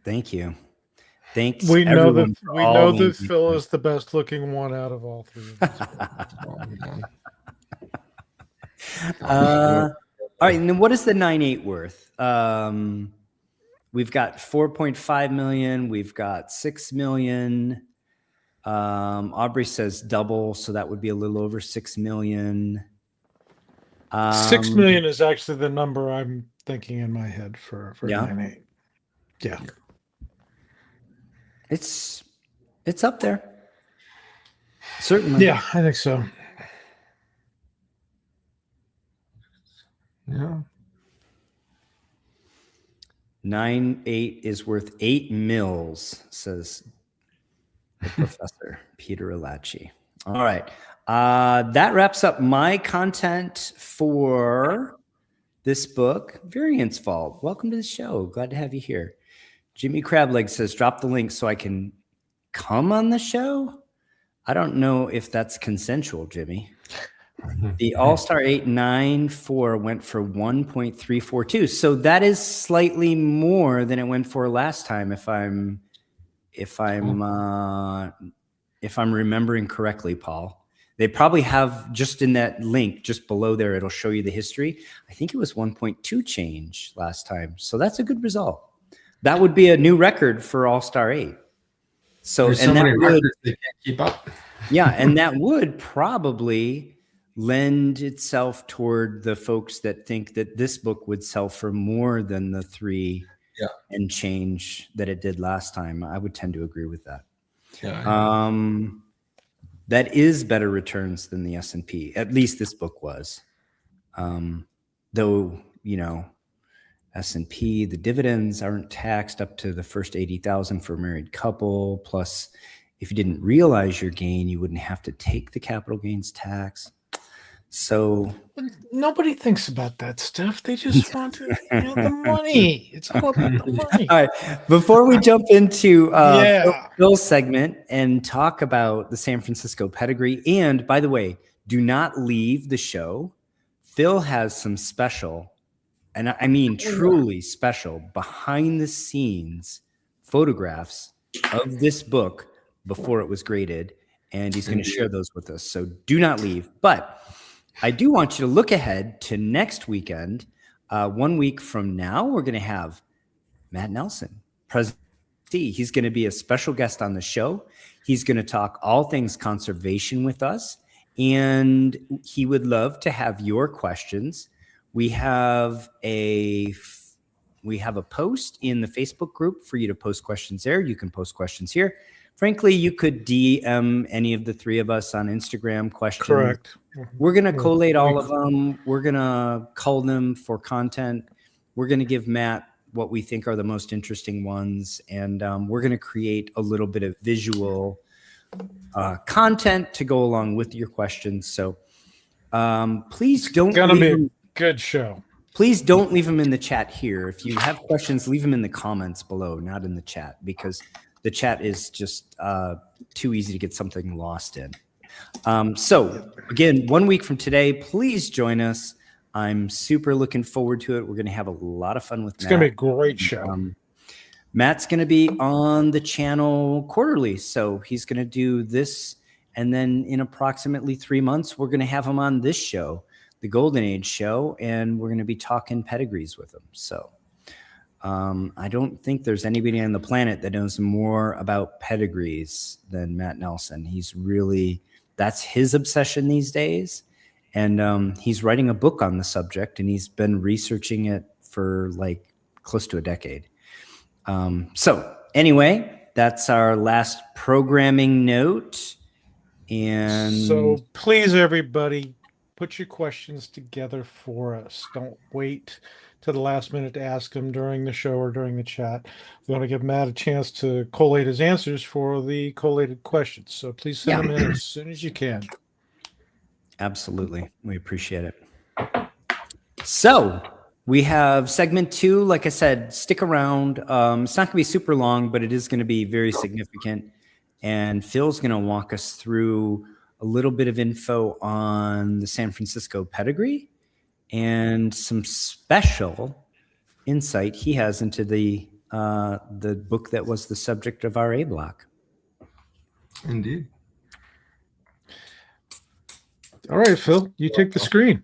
Thank you. Thanks. We know everyone, that for we all know the that Phil is the best looking one out of all three of us. All right, and then what is the 9.8 worth? We've got 4.5 million. We've got 6 million. Aubrey says double, so that would be a little over 6 million. 6 million is actually the number I'm thinking in my head for 9.8. Yeah. It's up there. Certainly. Yeah, I think so. Yeah. 9.8 is worth 8 mils, says the professor, Peter Alachi. All right. That wraps up my content for this book, Variance Fault. Welcome to the show. Glad to have you here. Jimmy Crableg says, drop the link so I can come on the show. I don't know if that's consensual, Jimmy. The All-Star 894 went for 1.342. So that is slightly more than it went for last time, if I'm remembering correctly, Paul. They probably have just in that link just below there, it'll show you the history. I think it was 1.2 change last time. So that's a good result. That would be a new record for All-Star 8. So, there's so many records they can't keep up. Yeah, and that would probably lend itself toward the folks that think that this book would sell for more than the 3 and change that it did last time. I would tend to agree with that. Yeah. That is better returns than the S&P. At least this book was. Though, you know, S&P, the dividends aren't taxed up to the first 80,000 for a married couple. Plus, if you didn't realize your gain, you wouldn't have to take the capital gains tax. So nobody thinks about that stuff. They just want to, the money. It's all about the money. All right. Before we jump into Phil's segment and talk about the San Francisco pedigree, and by the way, do not leave the show. Phil has some special, and I mean truly special, behind the scenes photographs of this book before it was graded, and he's going to share those with us. So do not leave. But I do want you to look ahead to next weekend. 1 week from now, we're going to have Matt Nelson, President. He's going to be a special guest on the show. He's going to talk all things conservation with us, and he would love to have your questions. We have a post in the Facebook group for you to post questions there. You can post questions here. Frankly, you could DM any of the 3 of us on Instagram questions. Correct. We're going to collate all of them. We're going to cull them for content. We're going to give Matt what we think are the most interesting ones. And we're going to create a little bit of visual content to go along with your questions. So please don't. It's going to be a good show. Please don't leave them in the chat here. If you have questions, leave them in the comments below, not in the chat, because the chat is just too easy to get something lost in. So again, 1 week from today, please join us. I'm super looking forward to it. We're going to have a lot of fun with Matt. It's going to be a great show. Matt's going to be on the channel quarterly. So he's going to do this. And then in approximately 3 months, we're going to have him on this show, the Golden Age show. And we're going to be talking pedigrees with him. So I don't think there's anybody on the planet that knows more about pedigrees than Matt Nelson. He's really, that's his obsession these days. And he's writing a book on the subject, and he's been researching it for like close to a decade. So anyway, that's our last programming note. And so please, everybody, put your questions together for us. Don't wait to the last minute to ask them during the show or during the chat. We want to give Matt a chance to collate his answers for the collated questions. So please send them in as soon as you can. Absolutely. We appreciate it. So We have segment 2. Like I said, stick around. It's not going to be super long, but it is going to be very significant. And Phil's going to walk us through a little bit of info on the San Francisco pedigree and some special insight he has into the book that was the subject of our A block. Indeed. All right, Phil, you take the screen.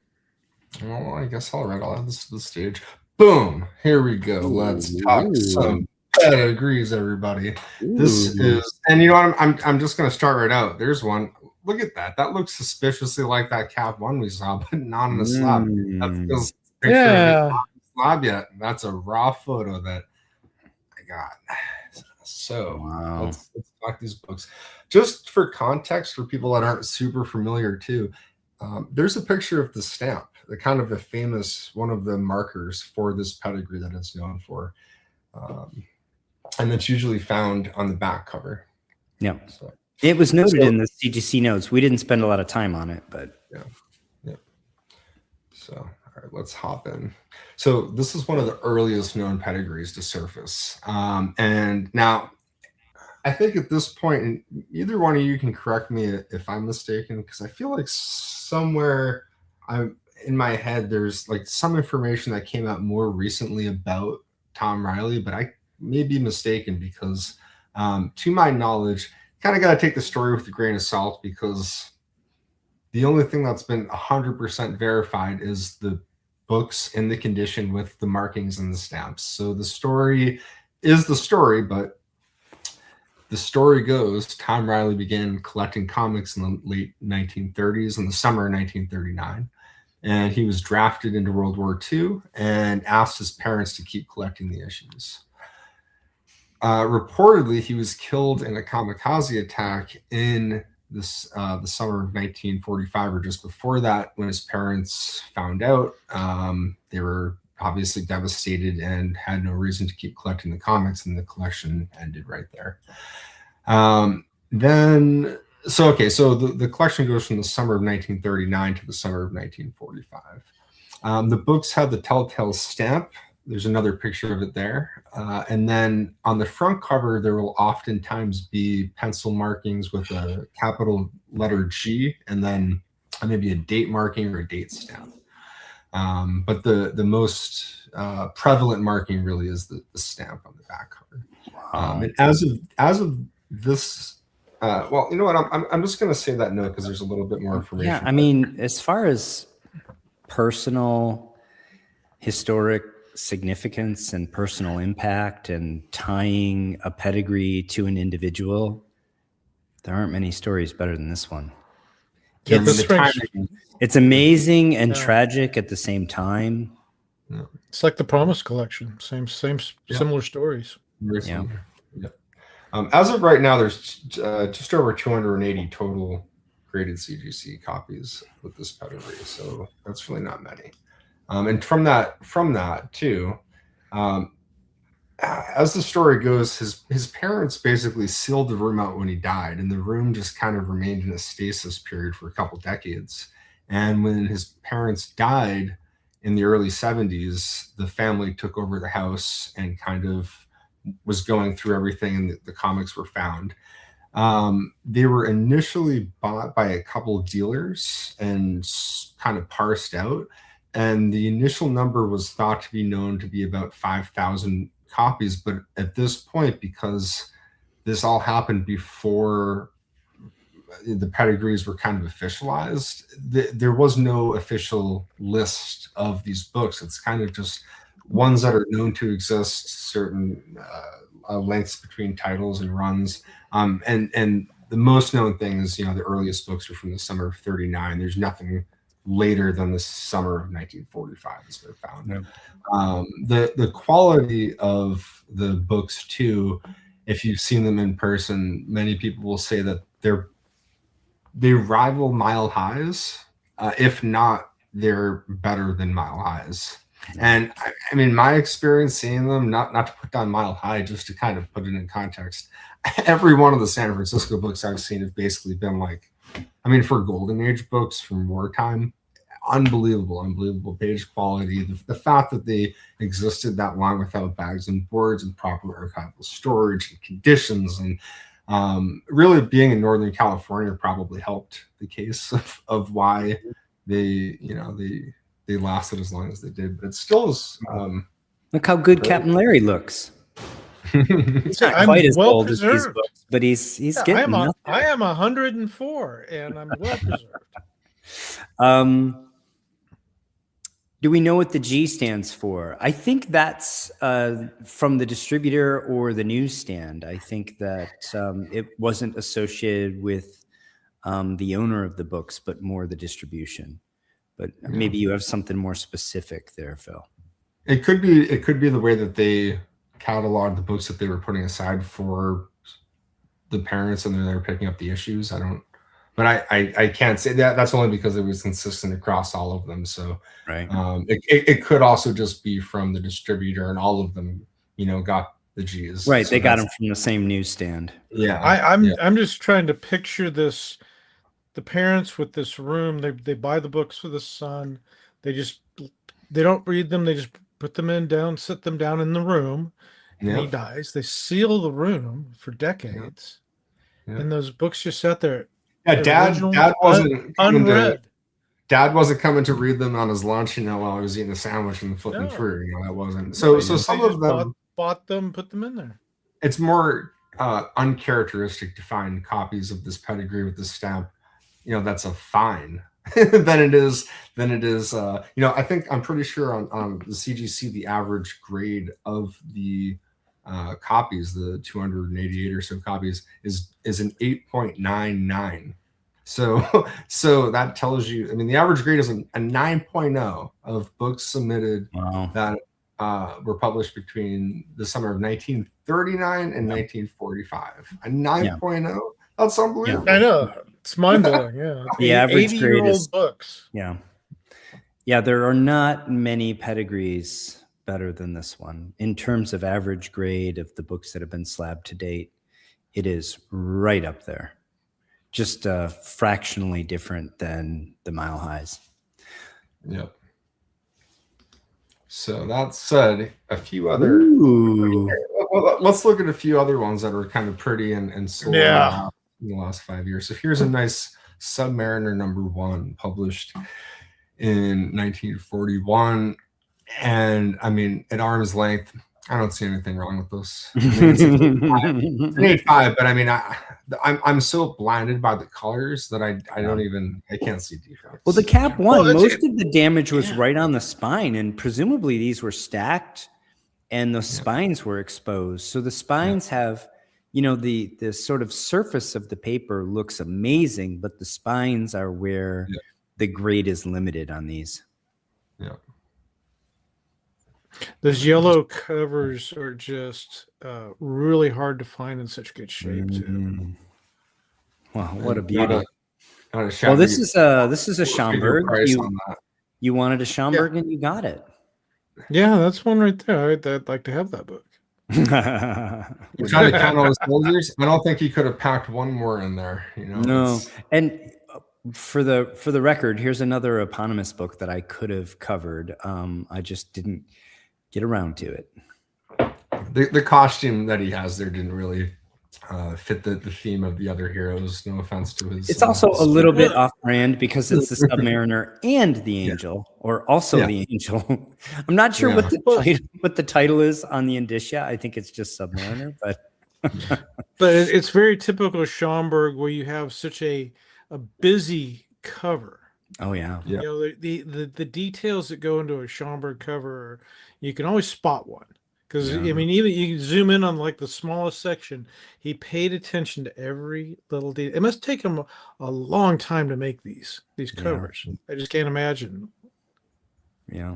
Well, I guess I'll add this to the stage. Boom! Here we go. Let's talk some pedigrees, everybody. This is, and you know what? I'm just going to start right out. There's one. Look at that. That looks suspiciously like that Cap 1 we saw, but not in a slab. That's because slab yet. That's a raw photo that I got. So let's talk these books. Just for context, for people that aren't super familiar too, there's a picture of the stamp, the kind of the famous one of the markers for this pedigree that it's known for, and that's usually found on the back cover. Yeah, so, it was noted in the CGC notes. We didn't spend a lot of time on it, but yeah. So all right, let's hop in. So this is one of the earliest known pedigrees to surface, and now I think at this point, and either one of you can correct me if I'm mistaken, because I feel like somewhere I'm in my head there's like some information that came out more recently about Tom Riley, but I may be mistaken because to my knowledge, kind of got to take the story with a grain of salt, because the only thing that's been 100% verified is the books in the condition with the markings and the stamps. So the story is the story, but the story goes Tom Riley began collecting comics in the late 1930s, in the summer of 1939. And he was drafted into World War II and asked his parents to keep collecting the issues. Reportedly, he was killed in a kamikaze attack in the summer of 1945, or just before that, when his parents found out. They were obviously devastated and had no reason to keep collecting the comics, and the collection ended right there. So the collection goes from the summer of 1939 to the summer of 1945. The books have the telltale stamp. There's another picture of it there. And then on the front cover, there will oftentimes be pencil markings with a capital letter G, and then maybe a date marking or a date stamp. But the most prevalent marking really is the stamp on the back cover. And as of this, well, you know what? I'm just going to say that note because there's a little bit more information. Yeah, I mean, as far as personal, historic significance and personal impact and tying a pedigree to an individual, there aren't many stories better than this one. It's amazing and tragic at the same time. Yeah. It's like the Promise Collection. Similar stories. Yeah. As of right now, there's just over 280 total graded CGC copies with this pedigree, so that's really not many. And from that too, as the story goes, his parents basically sealed the room out when he died, and the room just kind of remained in a stasis period for a couple decades. And when his parents died in the early 70s, the family took over the house and kind of was going through everything, and the comics were found. They were initially bought by a couple dealers and kind of parsed out. And the initial number was thought to be known to be about 5,000 copies. But at this point, because this all happened before the pedigrees were kind of officialized, there was no official list of these books. It's kind of just ones that are known to exist, certain lengths between titles and runs. And the most known thing is, the earliest books are from the summer of 39. There's nothing later than the summer of 1945 has been found. Yeah. The quality of the books too, if you've seen them in person, many people will say that they rival Mile Highs. If not, they're better than Mile Highs. And I mean, my experience seeing them, not to put down Mile High, just to kind of put it in context, every one of the San Francisco books I've seen have basically been like, I mean, for Golden Age books from wartime, unbelievable page quality. The fact that they existed that long without bags and boards and proper archival storage and conditions, and really being in Northern California probably helped the case of why they lasted as long as they did. But it still is. Look how good Captain Larry looks. He's not quite as old as these books, but he's getting. I am 104, and I'm well preserved. Do we know what the G stands for? I think that's from the distributor or the newsstand. I think that it wasn't associated with the owner of the books, but more the distribution. But maybe you have something more specific there, Phil. It could be the way that they cataloged the books that they were putting aside for the parents, and then they're picking up the issues. But I can't say that. That's only because it was consistent across all of them. So right. It could also just be from the distributor, and all of them, got the G's. Right. So they got them from the same newsstand. Yeah. I'm just trying to picture this. The parents with this room, they buy the books for the son. They don't read them. They just put them down, sit them down in the room, and he dies. They seal the room for decades, and those books just sat there. Yeah, Dad wasn't unread. Dad wasn't coming to read them on his lunch, while I was eating a sandwich and flipping through. That wasn't. So some of them bought them, put them in there. It's more uncharacteristic to find copies of this pedigree with this stamp. That's a fine than it is. I'm pretty sure on the CGC the average grade of the copies, the 288 or so copies, is an 8.99. So that tells you. The average grade is a 9.0 of books submitted that were published between the summer of 1939 and 1945. A 9.0. That's unbelievable. Yeah, I know. It's mind-blowing. Yeah. The average grade is books. Yeah. There are not many pedigrees better than this one in terms of average grade of the books that have been slabbed to date. It is right up there, just fractionally different than the Mile Highs. Yep. So that said, a few other. Let's look at a few other ones that are kind of pretty and sold in the last 5 years. So here's a nice Submariner #1 published in 1941, and at arm's length, I don't see anything wrong with this. It's an 8.5, but I'm so blinded by the colors that I can't see defects. Well, the Cap 1, most of the damage was right on the spine, and presumably these were stacked, and the spines were exposed. So the spines have, the sort of surface of the paper looks amazing, but the spines are where the grade is limited on these. Yeah. Those yellow covers are just really hard to find in such good shape too. Wow, what a beauty! Well, this is a Schomburg. You wanted a Schomburg, and you got it. Yeah, that's one right there. I'd like to have that book. We're trying to count all his soldiers. I don't think he could have packed one more in there. No, and for the record, here's another eponymous book that I could have covered. I just didn't get around to it. The costume that he has there didn't really fit the theme of the other heroes. No offense to his. It's also a little bit off-brand because it's the Submariner and the Angel, or also the Angel. I'm not sure what the title is on the indicia. I think it's just Submariner, but but it's very typical Schomburg where you have such a busy cover. Oh yeah. The details that go into a Schomburg cover, you can always spot one. Because even you can zoom in on the smallest section. He paid attention to every little detail. It must take him a long time to make these covers. I just can't imagine. Yeah.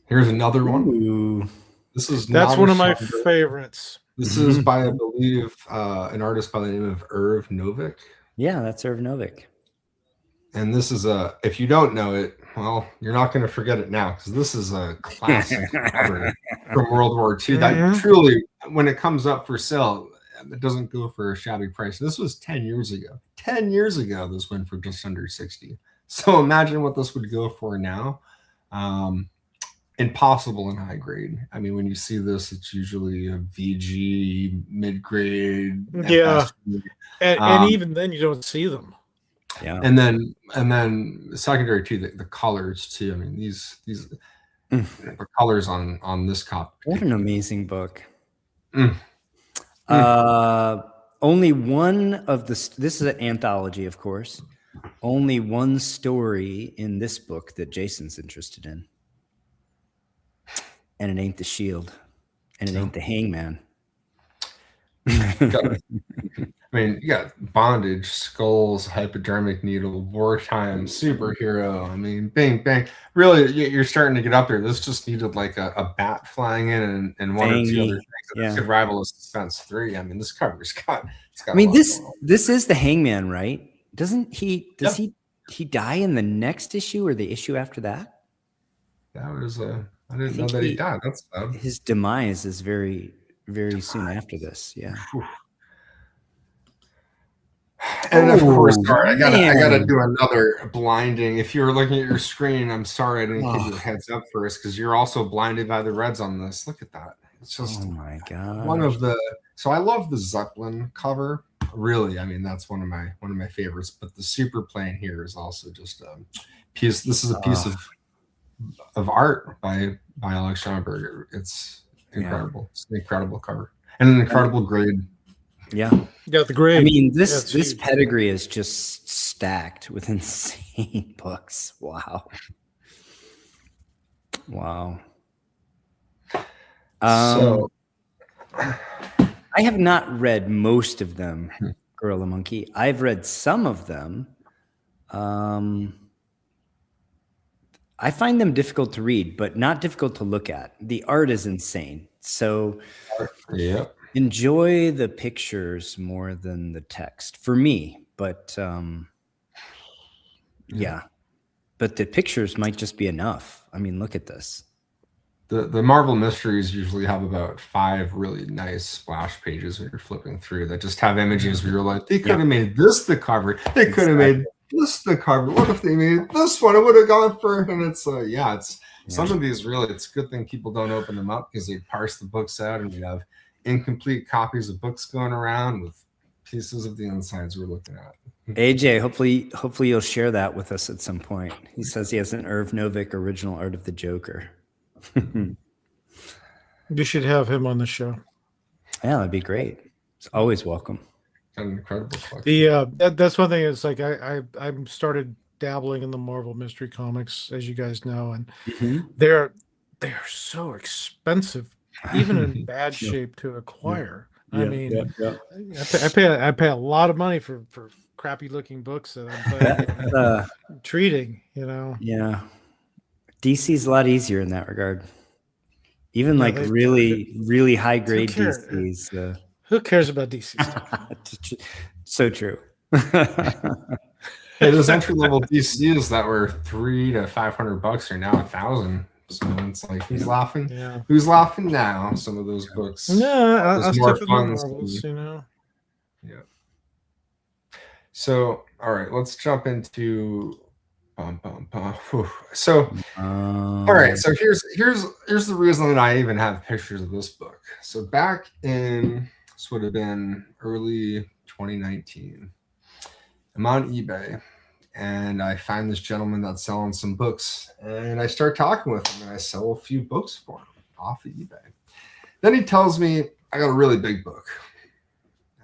Here's another one. Ooh. That's one of my favorites. This is by, I believe, an artist by the name of Irv Novick. Yeah, that's Irv Novick. And this is if you don't know it, well, you're not going to forget it now, because this is a classic cover from World War II. That truly, when it comes up for sale, It doesn't go for a shabby price. This was 10 years ago. 10 years ago, this went for just under 60. So imagine what this would go for now. Impossible in high grade. I mean, when you see this, it's usually a VG, mid grade. Yeah, and even then, you don't see them. Yeah, and then secondary too, the colors too. I mean, these the colors on this copy. what an amazing book. Mm. Only one of this is an anthology, of course. Only one story in this book that Jason's interested in. And it ain't the Shield. And it ain't the Hangman. I mean, you got bondage, skulls, hypodermic needle, wartime, superhero. I mean, bang, bang. Really, you're starting to get up there. This just needed like a bat flying in and one or two other things that could rival a Suspense 3. I mean, this cover's got. I mean, this is the Hangman, right? Doesn't he? Does he die in the next issue or the issue after that? That was I didn't know that he died. That's sad. His demise is very, very soon after this. Yeah. And of course, sorry, I gotta do another blinding. If you were looking at your screen, I'm sorry I didn't give you a heads up first because you're also blinded by the reds on this. Look at that. It's just my god. One of the so I love the Zeppelin cover. Really, I mean that's one of my favorites. But the super plane here is also just a piece. This is a piece of art by Alex Schonberger. It's incredible. It's an incredible cover and an incredible grade. Yeah. Yeah, the grade. I mean, this pedigree is just stacked with insane books. Wow. So I have not read most of them, Gorilla Monkey. I've read some of them. I find them difficult to read, but not difficult to look at. The art is insane. So enjoy the pictures more than the text for me. But but the pictures might just be enough. I mean, look at this. The Marvel mysteries usually have about 5 really nice splash pages when you're flipping through that just have images where you're like, they could have made this the cover. They could have made this the cover. What if they made this one? It would have gone for, and it's some of these really. It's a good thing people don't open them up because they parse the books out, and we have incomplete copies of books going around with pieces of the insides we're looking at. AJ, hopefully you'll share that with us at some point. He says he has an Irv Novick original art of the Joker. You should have him on the show. Yeah, that'd be great. It's always welcome. An incredible that's one thing. It's like I'm started dabbling in the Marvel mystery comics, as you guys know, and they're so expensive, even in bad shape to acquire. I mean, I pay a lot of money for crappy looking books that I'm treating. You know. Yeah, DC's a lot easier in that regard. Even like really high grade DCs. Who cares about DC stuff? So true. Hey, those entry level DCs that were $300 to $500 are now $1,000. So it's like, who's laughing? Yeah. Who's laughing now? Some of those books. Yeah, I'll stick with the Marvels, you know. Yeah. So, all right, let's jump into. So, all right. So here's the reason that I even have pictures of this book. So back in this would have been early 2019. I'm on eBay and I find this gentleman that's selling some books, and I start talking with him and I sell a few books for him off of eBay. Then he tells me I got a really big book,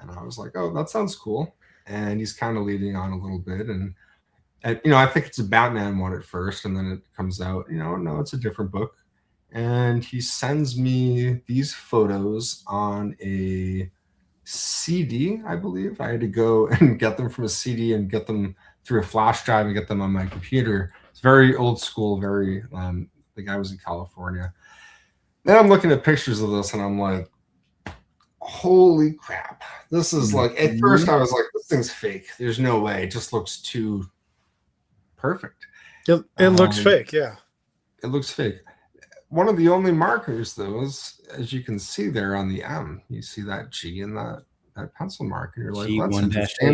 and I was like, oh, that sounds cool. And he's kind of leading on a little bit, and I think it's a Batman one at first, and then it comes out, no, it's a different book. And he sends me these photos on a CD, I believe. I had to go and get them from a CD and get them through a flash drive and get them on my computer. It's very old school, very, the guy was in California. Then I'm looking at pictures of this and I'm like, holy crap. This is like, at first I was like, this thing's fake. There's no way. It just looks too perfect. It looks fake, yeah. It looks fake. One of the only markers, though, is, as you can see there on the M, you see that G in that pencil mark, and you're like, G1-8. well, that's interesting.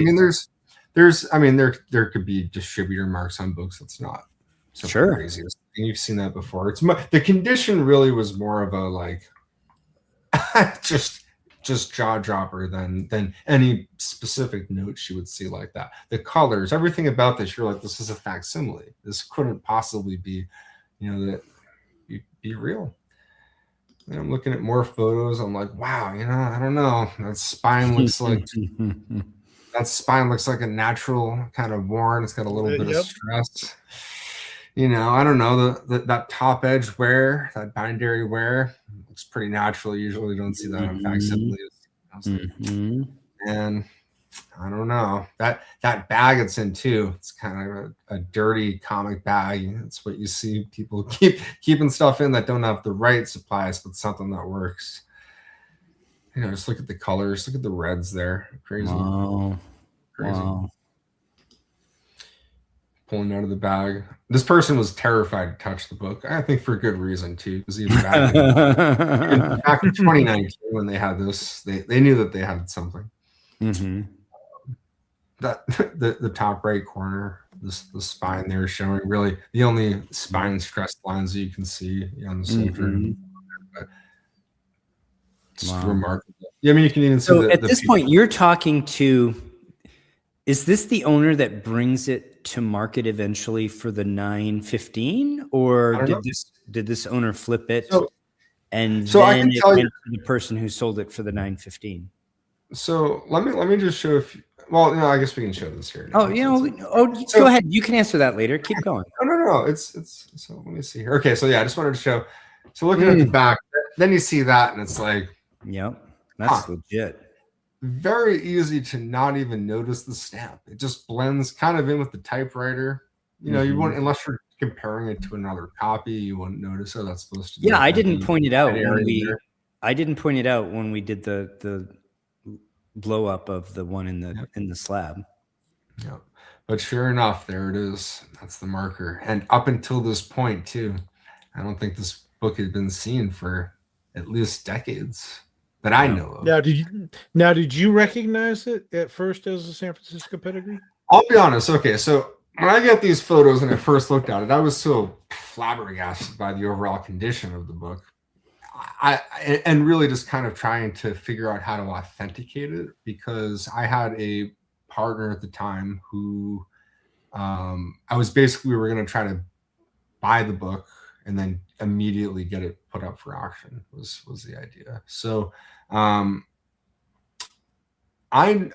I mean, there could be distributor marks on books. That's not so crazy. And you've seen that before. It's the condition really was more of a like just jaw dropper than any specific notes you would see like that. The colors, everything about this, you're like, this is a facsimile. This couldn't possibly be, that be real. And I'm looking at more photos. I'm like, wow, I don't know. That spine looks like a natural kind of worn. It's got a little bit of stress. I don't know, that top edge wear, that bindery wear looks pretty natural. You usually don't see that on facsimiles. And I don't know, that bag it's in too. It's kind of a dirty comic bag. It's what you see people keeping stuff in that don't have the right supplies, but something that works. Just look at the colors. Look at the reds there. Crazy. Wow. Crazy. Wow. Pulling out of the bag. This person was terrified to touch the book. I think for good reason too, because even back in 2019 when they had this, they knew that they had something. Mm-hmm. That the top right corner, the spine there showing really the only spine stressed lines that you can see on the soldier. But it's remarkable. Yeah, I mean, you can even see. So at this point, you're talking to. Is this the owner that brings it to market eventually for the 915, or did this owner flip it and then it went to the person who sold it for the 915? So let me just show if. Well, I guess we can show this here. Now. Go ahead. You can answer that later. Keep going. No. It's so let me see here. Okay, so I just wanted to show. So looking at the back, then you see that, and it's like, yep, that's legit. Very easy to not even notice the stamp. It just blends kind of in with the typewriter. You won't, unless you're comparing it to another copy, you wouldn't notice. Oh, that's supposed to be. Yeah, I didn't point it out when we did the blow up of the one in the slab. Yeah, but sure enough, there it is. That's the marker. And up until this point too, I don't think this book had been seen for at least decades that I know of. Now, did you recognize it at first as a San Francisco pedigree? I'll be honest. Okay, so when I get these photos and I first looked at it, I was so flabbergasted by the overall condition of the book. And really just kind of trying to figure out how to authenticate it, because I had a partner at the time who we were going to try to buy the book and then immediately get it put up for auction was the idea. So I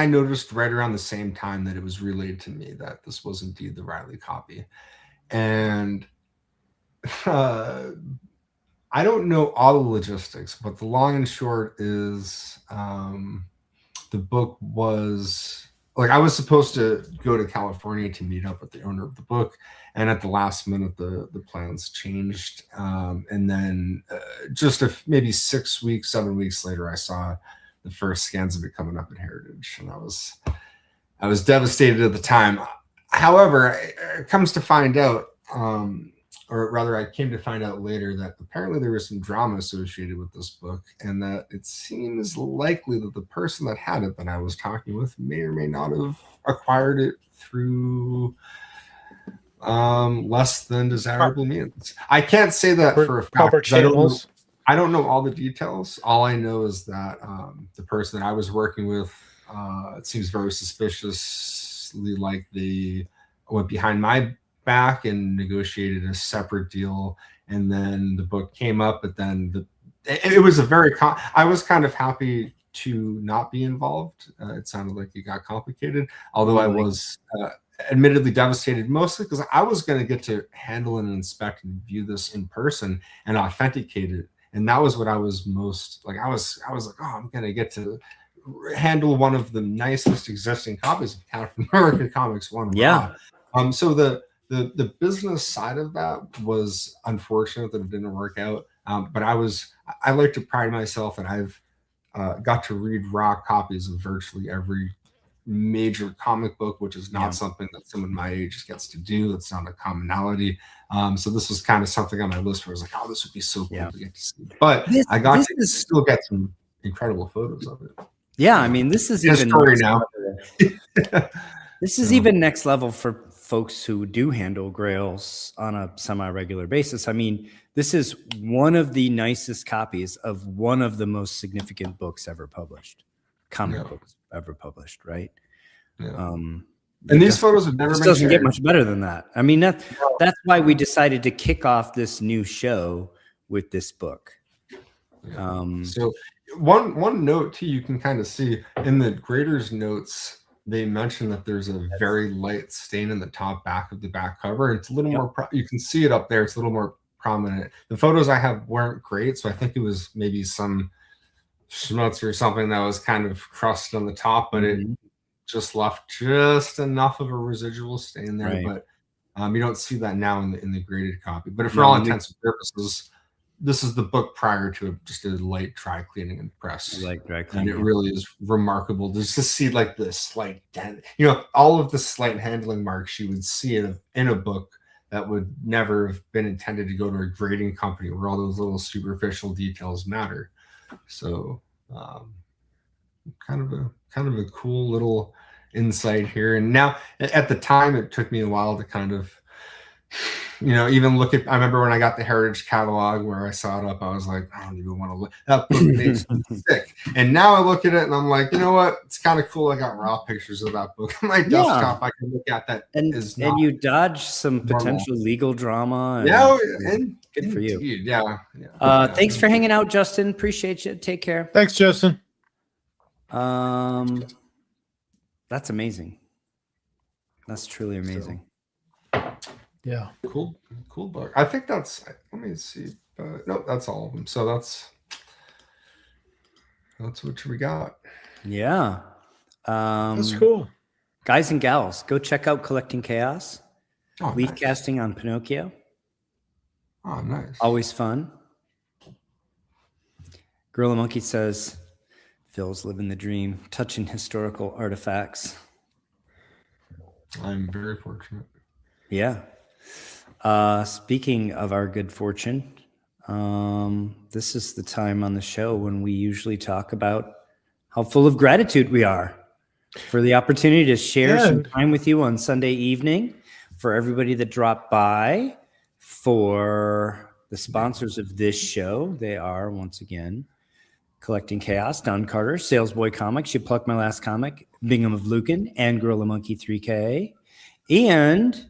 noticed right around the same time that it was relayed to me that this was indeed the Riley copy. And I don't know all the logistics, but the long and short is the book was I was supposed to go to California to meet up with the owner of the book, and at the last minute the plans changed, and then just maybe 7 weeks later, I saw the first scans of it coming up at Heritage, and I was devastated at the time. However, it comes to find out, or rather I came to find out later, that apparently there was some drama associated with this book, and that it seems likely that the person that had it that I was talking with may or may not have acquired it through less than desirable means. I can't say that for a fact. I don't know all the details. All I know is that the person that I was working with, it seems very suspiciously like they went behind my back and negotiated a separate deal, and then the book came up, but then it was I was kind of happy to not be involved. It sounded like it got complicated, although I was admittedly devastated, mostly because I was going to get to handle and inspect and view this in person and authenticate it, and that was what I was most like. I was like, oh, I'm going to get to handle one of the nicest existing copies of Captain America Comics 1. Yeah. So the business side of that was unfortunate that it didn't work out. But I like to pride myself, and I've got to read raw copies of virtually every major comic book, which is not something that someone my age gets to do. It's not a commonality. So this was kind of something on my list where I was like, oh, this would be so cool to get to see. But I got to still get some incredible photos of it. Yeah, I mean, this is His even story now. this is even next level for folks who do handle grails on a semi-regular basis. I mean, this is one of the nicest copies of one of the most significant books ever published, comic books ever published, right? Yeah. And these photos have never been doesn't shared. get much better than that. I mean, that's why we decided to kick off this new show with this book. So one note too, you can kind of see in the graders notes, they mentioned that there's a very light stain in the top back of the back cover. It's a little more, you can see it up there. It's a little more prominent. The photos I have weren't great. So I think it was maybe some schmutz or something that was kind of crusted on the top, but it just left just enough of a residual stain there. But you don't see that now in the graded copy. But for all intents and purposes, this is the book prior to just a light dry cleaning and press. And it really is remarkable to just see like this slight dent, all of the slight handling marks you would see in a book that would never have been intended to go to a grading company where all those little superficial details matter. So kind of a cool little insight here. And now at the time, it took me a while to kind of, even look at, I remember when I got the Heritage catalog where I saw it up, I was like, I don't even want to look. That book makes me sick. And now I look at it and I'm like, you know what? It's kind of cool. I got raw pictures of that book on my desktop. I can look at that. And you dodge some potential legal drama. And good for you. Yeah. Thanks for hanging out, Justin. Appreciate you. Take care. Thanks, Justin. That's amazing. That's truly amazing. Yeah. Cool book. I think let me see. No, that's all of them. So that's what we got. Yeah. That's cool. Guys and gals, go check out Collecting Chaos. Lead casting on Pinocchio. Oh, nice. Always fun. Gorilla Monkey says, Phil's living the dream, touching historical artifacts. I'm very fortunate. Yeah. Speaking of our good fortune, this is the time on the show when we usually talk about how full of gratitude we are for the opportunity to share some time with you on Sunday evening, for everybody that dropped by, for the sponsors of this show. They are, once again, Collecting Chaos, Don Carter, Salesboy Comics, You Plucked My Last Comic, Bingham of Lucan, and Gorilla Monkey 3K. And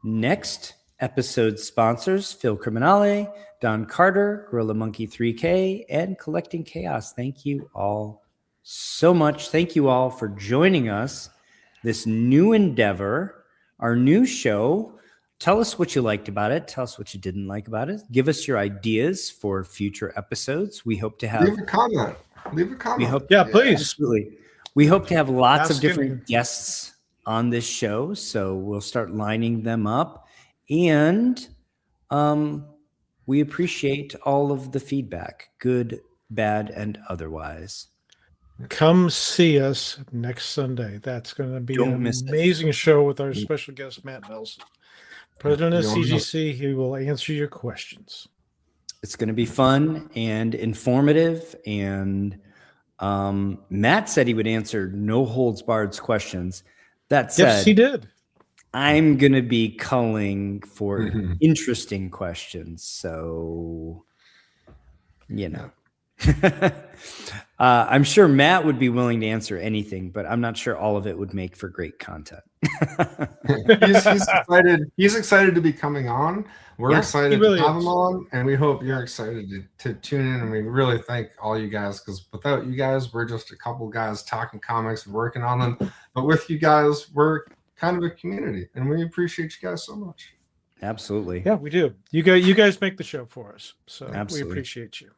next episode sponsors, Phil Criminale, Don Carter, Gorilla Monkey 3K, and Collecting Chaos. Thank you all so much. Thank you all for joining us. This new endeavor, our new show. Tell us what you liked about it. Tell us what you didn't like about it. Give us your ideas for future episodes. We hope to have... Leave a comment. Please. Absolutely. We hope to have lots of different guests on this show, so we'll start lining them up. And we appreciate all of the feedback, good, bad, and otherwise. Come see us next Sunday. That's going to be an amazing show with our special guest, Matt Nelson, president of CGC. He will answer your questions. It's going to be fun and informative. And Matt said he would answer no holds barred questions. That said, yes, he did. I'm going to be culling for interesting questions. So, I'm sure Matt would be willing to answer anything, but I'm not sure all of it would make for great content. He's excited to be coming on. We're excited to have him on, and we hope you're excited to tune in. And we really thank all you guys, because without you guys, we're just a couple guys talking comics and working on them. But with you guys, we're kind of a community, and we appreciate you guys so much. Absolutely. Yeah, we do. You guys make the show for us, so we appreciate you.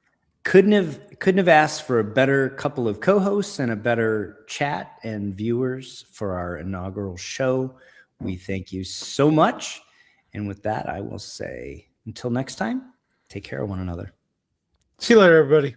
Couldn't have asked for a better couple of co-hosts and a better chat and viewers for our inaugural show. We thank you so much. And with that, I will say until next time, take care of one another. See you later, everybody.